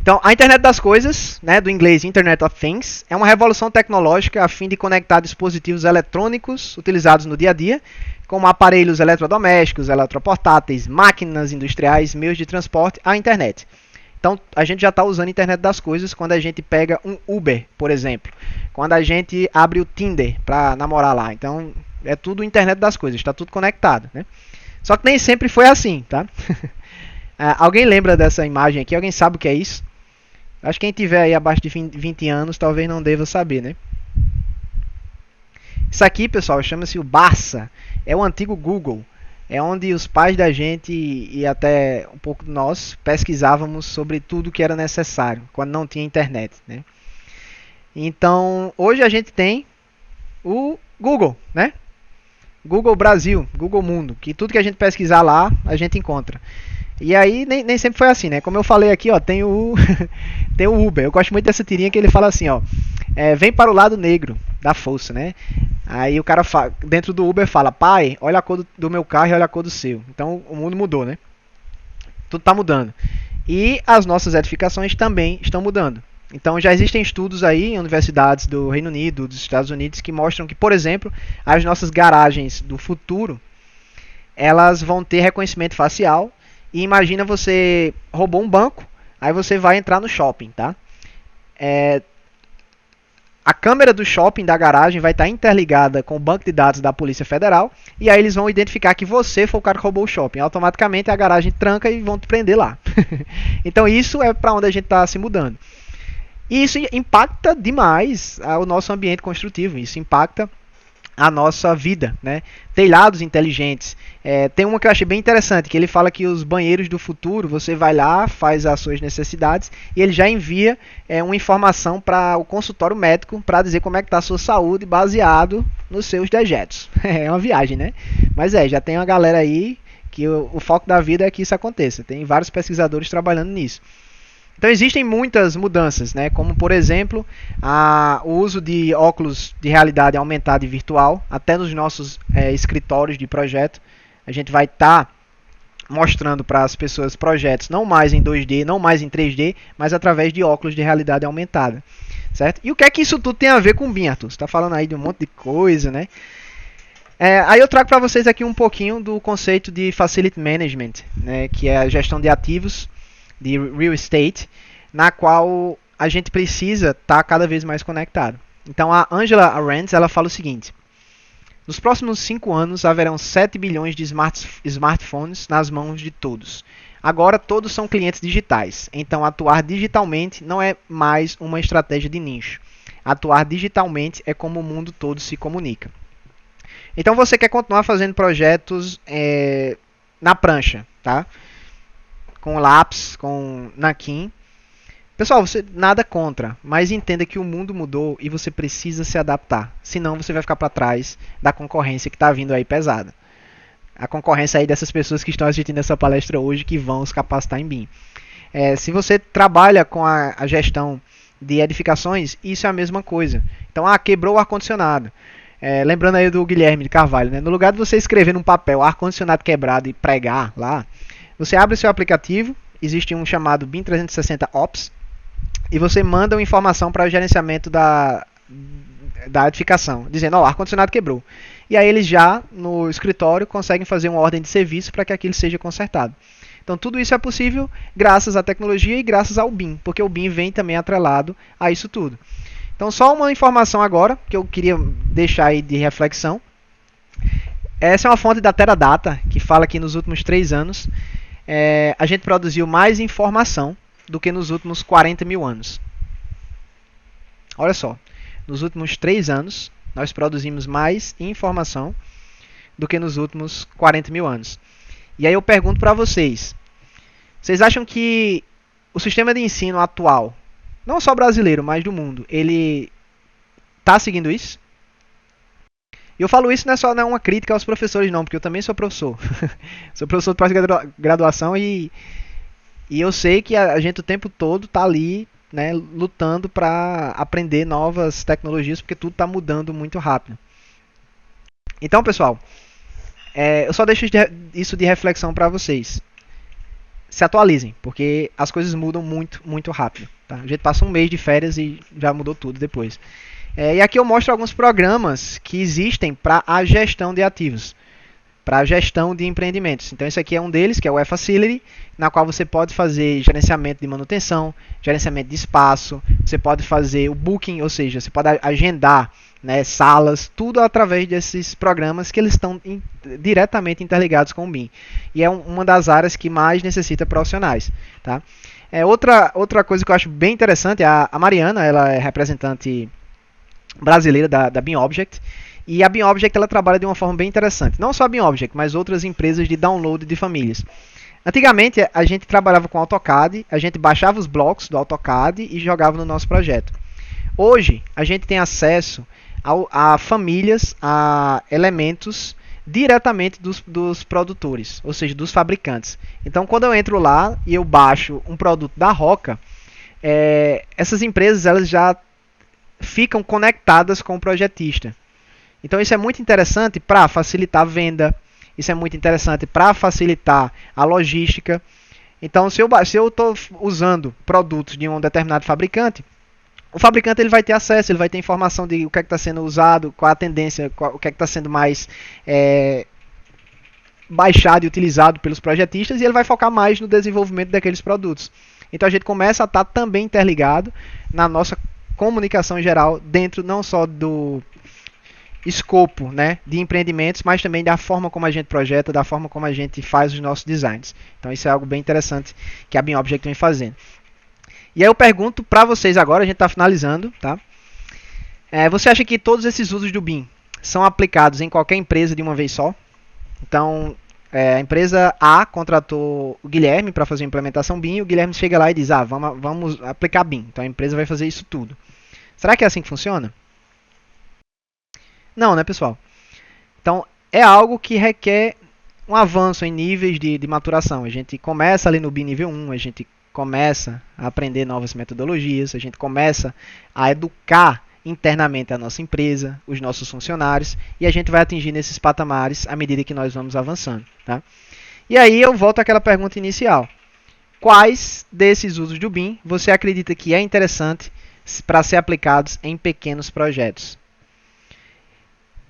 Então, a internet das coisas, né, do inglês Internet of Things, é uma revolução tecnológica a fim de conectar dispositivos eletrônicos utilizados no dia a dia, como aparelhos eletrodomésticos, eletroportáteis, máquinas industriais, meios de transporte à internet. Então, Então a gente já está usando a internet das coisas quando a gente pega um Uber, por exemplo. Quando a gente abre o Tinder para namorar lá. Então é tudo internet das coisas, está tudo conectado, né? Só que nem sempre foi assim, tá? Alguém lembra dessa imagem aqui? Alguém sabe o que é isso? Acho que quem tiver aí abaixo de 20 anos talvez não deva saber, né? Isso aqui, pessoal, chama-se o Barça. É o antigo Google. É onde os pais da gente e até um pouco de nós pesquisávamos sobre tudo que era necessário, quando não tinha internet, né? Então, hoje a gente tem o Google, né? Google Brasil, Google Mundo, que tudo que a gente pesquisar lá, a gente encontra. E aí, nem sempre foi assim, né? Como eu falei aqui, ó, tem o, tem o Uber. Eu gosto muito dessa tirinha que ele fala assim, ó. Vem para o lado negro da força, né? Aí o cara dentro do Uber fala, pai, olha a cor do meu carro e olha a cor do seu. Então o mundo mudou, né? Tudo está mudando. E as nossas edificações também estão mudando. Então já existem estudos aí em universidades do Reino Unido, dos Estados Unidos, que mostram que, por exemplo, as nossas garagens do futuro, elas vão ter reconhecimento facial. E imagina você roubou um banco, aí você vai entrar no shopping, tá? A câmera do shopping da garagem vai estar interligada com o banco de dados da Polícia Federal e aí eles vão identificar que você foi o cara que roubou o shopping. Automaticamente a garagem tranca e vão te prender lá. Então isso é para onde a gente está se mudando. E isso impacta demais o nosso ambiente construtivo, isso impacta a nossa vida, né? Telhados inteligentes. Tem uma que eu achei bem interessante, que ele fala que os banheiros do futuro, você vai lá, faz as suas necessidades e ele já envia uma informação para o consultório médico para dizer como é que está a sua saúde baseado nos seus dejetos. É uma viagem, né? Mas já tem uma galera aí que o foco da vida é que isso aconteça. Tem vários pesquisadores trabalhando nisso. Então existem muitas mudanças, né? Como por exemplo o uso de óculos de realidade aumentada e virtual, até nos nossos escritórios de projeto. A gente vai estar mostrando para as pessoas projetos não mais em 2D, não mais em 3D, mas através de óculos de realidade aumentada. Certo? E o que é que isso tudo tem a ver com o BIM, Arthur? Você está falando aí de um monte de coisa, né? Aí eu trago para vocês aqui um pouquinho do conceito de Facility Management, né? Que é a gestão de ativos de real estate, na qual a gente precisa estar cada vez mais conectado. Então a Angela Arendt, ela fala o seguinte: nos próximos 5 anos haverão 7 bilhões de smartphones nas mãos de todos. Agora todos são clientes digitais, então atuar digitalmente não é mais uma estratégia de nicho. Atuar digitalmente é como o mundo todo se comunica. Então você quer continuar fazendo projetos na prancha, tá? Com lápis, com nanquim. Pessoal, você nada contra, mas entenda que o mundo mudou e você precisa se adaptar. Senão você vai ficar para trás da concorrência que está vindo aí pesada. A concorrência aí dessas pessoas que estão assistindo essa palestra hoje que vão se capacitar em BIM. Se você trabalha com a gestão de edificações, isso é a mesma coisa. Então, quebrou o ar-condicionado. Lembrando aí do Guilherme de Carvalho, né? No lugar de você escrever num papel ar-condicionado quebrado e pregar lá, você abre o seu aplicativo, existe um chamado BIM 360 Ops, e você manda uma informação para o gerenciamento da edificação, dizendo, o ar-condicionado quebrou. E aí eles já, no escritório, conseguem fazer uma ordem de serviço para que aquilo seja consertado. Então tudo isso é possível graças à tecnologia e graças ao BIM, porque o BIM vem também atrelado a isso tudo. Então só uma informação agora, que eu queria deixar aí de reflexão. Essa é uma fonte da Teradata, que fala que nos últimos 3 anos, a gente produziu mais informação do que nos últimos 40 mil anos. Olha só, nos últimos 3 anos, nós produzimos mais informação do que nos últimos 40 mil anos. E aí eu pergunto para vocês acham que o sistema de ensino atual, não só brasileiro, mas do mundo, ele está seguindo isso? E eu falo isso não é só uma crítica aos professores não, porque eu também sou professor. Sou professor de pós-graduação e eu sei que a gente o tempo todo está ali, né, lutando para aprender novas tecnologias, porque tudo está mudando muito rápido. Então, pessoal, eu só deixo isso de reflexão para vocês. Se atualizem, porque as coisas mudam muito, muito rápido. Tá? A gente passa um mês de férias e já mudou tudo depois. E aqui eu mostro alguns programas que existem para a gestão de ativos. para gestão de empreendimentos. Então esse aqui é um deles, que é o eFacility, na qual você pode fazer gerenciamento de manutenção, gerenciamento de espaço, você pode fazer o booking, ou seja, você pode agendar, né, salas, tudo através desses programas que eles estão diretamente interligados com o BIM. E é uma das áreas que mais necessita profissionais. Tá? Outra coisa que eu acho bem interessante, a Mariana, ela é representante brasileira da BIM Object, e a BIM Object ela trabalha de uma forma bem interessante. Não só a BIM Object, mas outras empresas de download de famílias. Antigamente a gente trabalhava com AutoCAD, a gente baixava os blocos do AutoCAD e jogava no nosso projeto. Hoje a gente tem acesso a famílias, a elementos diretamente dos produtores, ou seja, dos fabricantes. Então quando eu entro lá e eu baixo um produto da Roca, essas empresas elas já ficam conectadas com o projetista. Então isso é muito interessante para facilitar a venda, isso é muito interessante para facilitar a logística. Então se eu estou usando produtos de um determinado fabricante, o fabricante ele vai ter acesso, ele vai ter informação de o que é que está sendo usado, qual a tendência, o que é que está sendo mais baixado e utilizado pelos projetistas, e ele vai focar mais no desenvolvimento daqueles produtos. Então a gente começa a estar também interligado na nossa comunicação geral, dentro não só do escopo, né, de empreendimentos, mas também da forma como a gente projeta, da forma como a gente faz os nossos designs. Então isso é algo bem interessante que a BIM Object vem fazendo. E aí eu pergunto para vocês agora, a gente está finalizando, tá? Você acha que todos esses usos do BIM são aplicados em qualquer empresa de uma vez só? Então, a empresa A contratou o Guilherme para fazer a implementação BIM, e o Guilherme chega lá e diz, vamos aplicar BIM. Então a empresa vai fazer isso tudo. Será que é assim que funciona? Não, né, pessoal? Então, é algo que requer um avanço em níveis de maturação. A gente começa ali no BIM nível 1, a gente começa a aprender novas metodologias, a gente começa a educar internamente a nossa empresa, os nossos funcionários, e a gente vai atingir esses patamares à medida que nós vamos avançando. Tá? E aí eu volto àquela pergunta inicial. Quais desses usos do BIM você acredita que é interessante para ser aplicados em pequenos projetos?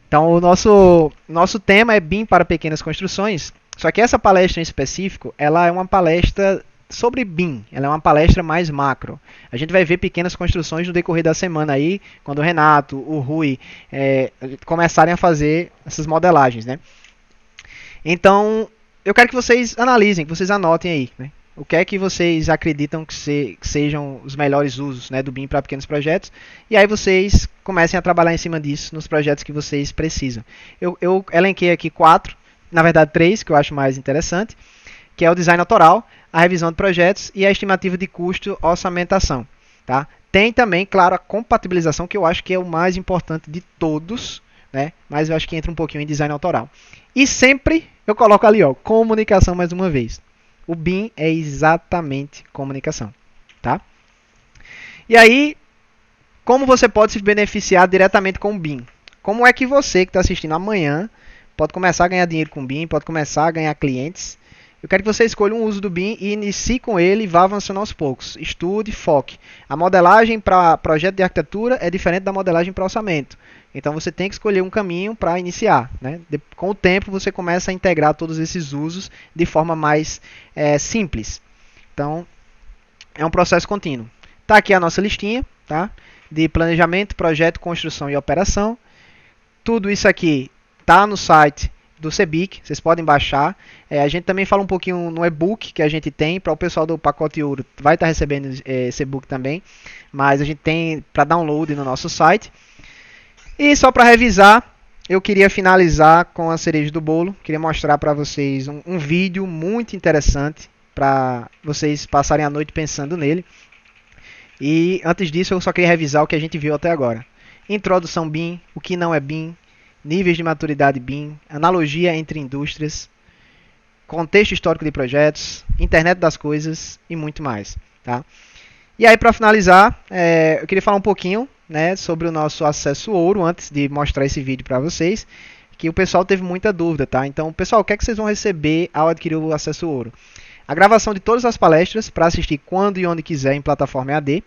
Então o nosso tema é BIM para pequenas construções, só que essa palestra em específico, ela é uma palestra sobre BIM, ela é uma palestra mais macro. A gente vai ver pequenas construções no decorrer da semana aí, quando o Renato, o Rui começarem a fazer essas modelagens, né? Então, eu quero que vocês analisem, que vocês anotem aí, né? O que é que vocês acreditam que sejam os melhores usos, né, do BIM para pequenos projetos? E aí vocês comecem a trabalhar em cima disso nos projetos que vocês precisam. Eu elenquei aqui 4, na verdade 3, que eu acho mais interessante, que é o design autoral, a revisão de projetos e a estimativa de custo, orçamentação. Tá? Tem também, claro, a compatibilização, que eu acho que é o mais importante de todos, né? Mas eu acho que entra um pouquinho em design autoral. E sempre eu coloco ali, ó, comunicação mais uma vez. O BIM é exatamente comunicação. Tá? E aí, como você pode se beneficiar diretamente com o BIM? Como é que você que está assistindo amanhã pode começar a ganhar dinheiro com o BIM, pode começar a ganhar clientes? Eu quero que você escolha um uso do BIM e inicie com ele e vá avançando aos poucos. Estude, foque. A modelagem para projeto de arquitetura é diferente da modelagem para orçamento. Então você tem que escolher um caminho para iniciar. Né? Com o tempo você começa a integrar todos esses usos de forma mais simples. Então é um processo contínuo. Está aqui a nossa listinha, tá? De planejamento, projeto, construção e operação. Tudo isso aqui está no site do CEBIC, vocês podem baixar. A gente também fala um pouquinho no e-book que a gente tem, para o pessoal do pacote ouro vai estar recebendo esse e-book também, mas a gente tem para download no nosso site. E só para revisar, eu queria finalizar com a cereja do bolo, queria mostrar para vocês um vídeo muito interessante, para vocês passarem a noite pensando nele. E antes disso eu só queria revisar o que a gente viu até agora. Introdução BIM, o que não é BIM, níveis de maturidade BIM, analogia entre indústrias, contexto histórico de projetos, internet das coisas e muito mais. Tá? E aí, para finalizar, eu queria falar um pouquinho, né, sobre o nosso acesso ouro, antes de mostrar esse vídeo para vocês, que o pessoal teve muita dúvida. Tá? Então, pessoal, o que é que vocês vão receber ao adquirir o acesso ouro? A gravação de todas as palestras para assistir quando e onde quiser em plataforma EAD,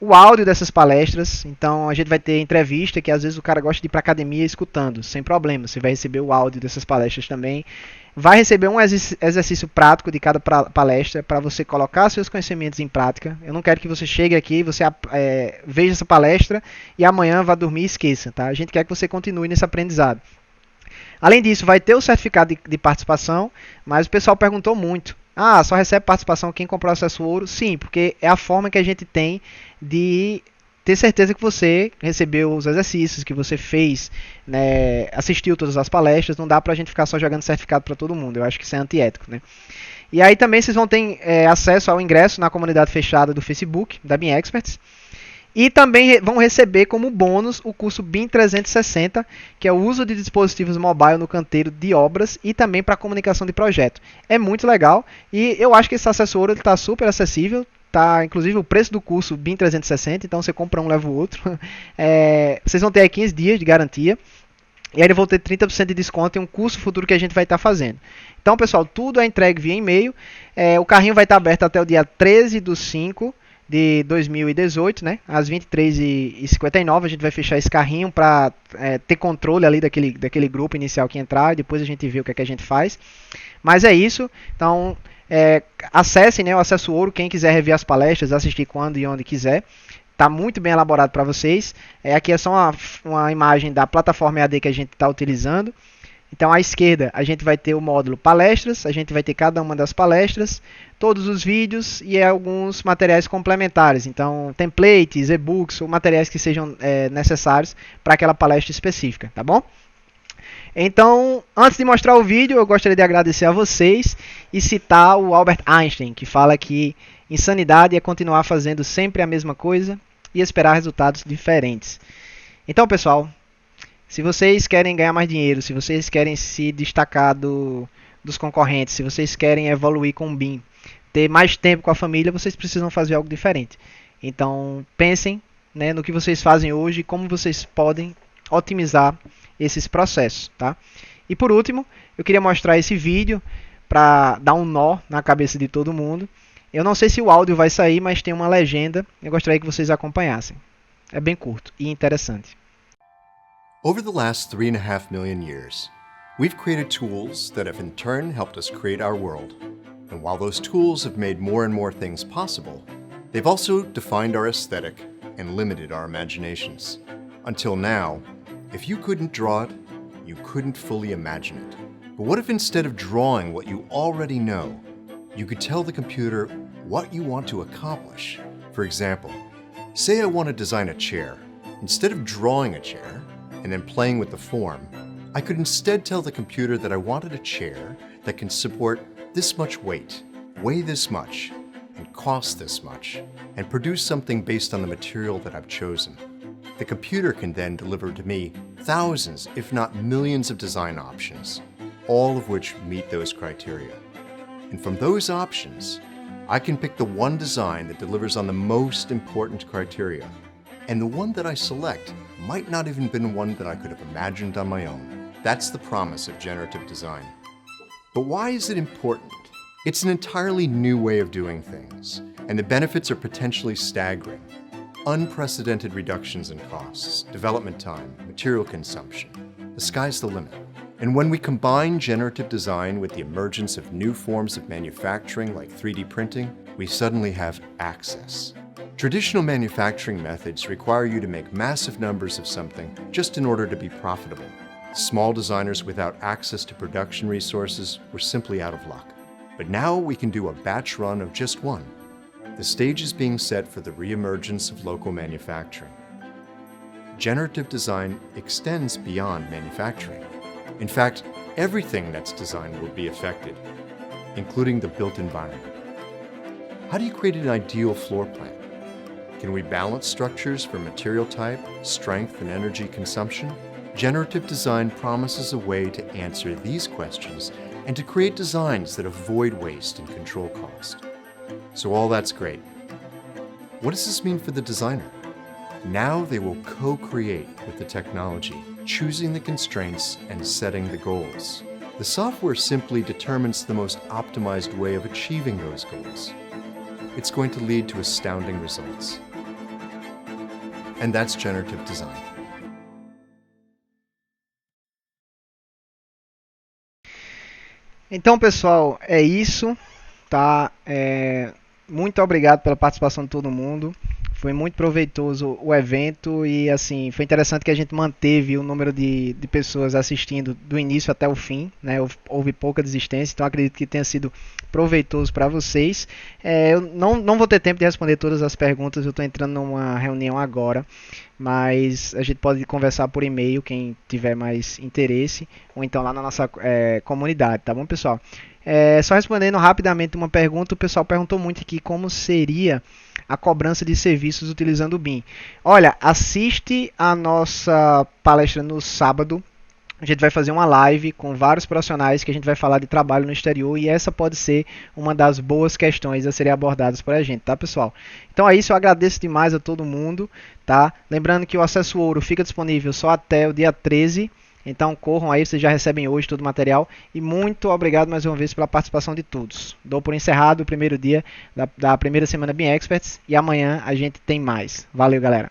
o áudio dessas palestras. Então a gente vai ter entrevista, que às vezes o cara gosta de ir para academia escutando, sem problema. Você vai receber o áudio dessas palestras também. Vai receber um exercício prático de cada palestra para você colocar seus conhecimentos em prática. Eu não quero que você chegue aqui, você veja essa palestra e amanhã vá dormir e esqueça, tá? A gente quer que você continue nesse aprendizado. Além disso, vai ter o certificado de participação, mas o pessoal perguntou muito. Ah, só recebe participação quem comprou acesso ouro? Sim, porque é a forma que a gente tem de ter certeza que você recebeu os exercícios, que você fez, né, assistiu todas as palestras. Não dá pra gente ficar só jogando certificado para todo mundo. Eu acho que isso é antiético, né? E aí também vocês vão ter acesso ao ingresso na comunidade fechada do Facebook, da BIM Experts. E também vão receber como bônus o curso BIM 360, que é o uso de dispositivos mobile no canteiro de obras e também para comunicação de projeto. É muito legal e eu acho que esse acesso ouro está super acessível. Tá, inclusive o preço do curso BIM 360, então você compra um, leva o outro. Vocês vão ter aí 15 dias de garantia. E aí vão ter 30% de desconto em um curso futuro que a gente vai estar fazendo. Então, pessoal, tudo é entregue via e-mail. O carrinho vai estar aberto até o dia 13/5 de 2018, né? Às 23h59 a gente vai fechar esse carrinho para ter controle ali daquele grupo inicial que entrar. Depois a gente vê o que é que a gente faz. Mas é isso. Então, acessem, né, o Acesso Ouro. Quem quiser rever as palestras, assistir quando e onde quiser. Está muito bem elaborado para vocês. Aqui é só uma imagem da plataforma EAD que a gente está utilizando. Então, à esquerda, a gente vai ter o módulo palestras, a gente vai ter cada uma das palestras, todos os vídeos e alguns materiais complementares. Então, templates, e-books ou materiais que sejam necessários para aquela palestra específica, tá bom? Então, antes de mostrar o vídeo, eu gostaria de agradecer a vocês e citar o Albert Einstein, que fala que insanidade é continuar fazendo sempre a mesma coisa e esperar resultados diferentes. Então, pessoal, se vocês querem ganhar mais dinheiro, se vocês querem se destacar dos concorrentes, se vocês querem evoluir com o BIM, ter mais tempo com a família, vocês precisam fazer algo diferente. Então, pensem, né, no que vocês fazem hoje e como vocês podem otimizar esses processos, tá? E por último, eu queria mostrar esse vídeo para dar um nó na cabeça de todo mundo. Eu não sei se o áudio vai sair, mas tem uma legenda. Eu gostaria que vocês acompanhassem. É bem curto e interessante. Over the last 3.5 million years, we've created tools that have in turn helped us create our world. And while those tools have made more and more things possible, they've also defined our aesthetic and limited our imaginations. Until now, if you couldn't draw it, you couldn't fully imagine it. But what if instead of drawing what you already know, you could tell the computer what you want to accomplish? For example, say I want to design a chair. Instead of drawing a chair and then playing with the form, I could instead tell the computer that I wanted a chair that can support this much weight, weigh this much, and cost this much, and produce something based on the material that I've chosen. The computer can then deliver to me thousands, if not millions of design options, all of which meet those criteria. And from those options, I can pick the one design that delivers on the most important criteria. And the one that I select might not even been one that I could have imagined on my own. That's the promise of generative design. But why is it important? It's an entirely new way of doing things, and the benefits are potentially staggering. Unprecedented reductions in costs, development time, material consumption. The sky's the limit. And when we combine generative design with the emergence of new forms of manufacturing like 3D printing, we suddenly have access. Traditional manufacturing methods require you to make massive numbers of something just in order to be profitable. Small designers without access to production resources were simply out of luck. But now we can do a batch run of just one. The stage is being set for the re-emergence of local manufacturing. Generative design extends beyond manufacturing. In fact, everything that's designed will be affected, including the built environment. How do you create an ideal floor plan? Can we balance structures for material type, strength, and energy consumption? Generative design promises a way to answer these questions and to create designs that avoid waste and control cost. So all that's great. What does this mean for the designer? Now they will co-create with the technology, choosing the constraints and setting the goals. The software simply determines the most optimized way of achieving those goals. It's going to lead to astounding results. and that's generative design. Então, pessoal, é isso, tá? Muito obrigado pela participação de todo mundo. Foi muito proveitoso o evento e assim foi interessante que a gente manteve o número de pessoas assistindo do início até o fim, né? Houve pouca desistência, então acredito que tenha sido proveitoso para vocês. Eu não vou ter tempo de responder todas as perguntas, eu estou entrando numa reunião agora, mas a gente pode conversar por e-mail, quem tiver mais interesse, ou então lá na nossa comunidade, tá bom, pessoal? Só respondendo rapidamente uma pergunta, o pessoal perguntou muito aqui como seria a cobrança de serviços utilizando o BIM. Olha, assiste a nossa palestra no sábado. A gente vai fazer uma live com vários profissionais que a gente vai falar de trabalho no exterior e essa pode ser uma das boas questões a serem abordadas por a gente, tá, pessoal? Então é isso, eu agradeço demais a todo mundo, tá? Lembrando que o acesso ouro fica disponível só até o dia 13. Então corram aí, vocês já recebem hoje todo o material. E muito obrigado mais uma vez pela participação de todos. Dou por encerrado o primeiro dia da primeira semana BIM Experts. E amanhã a gente tem mais. Valeu, galera!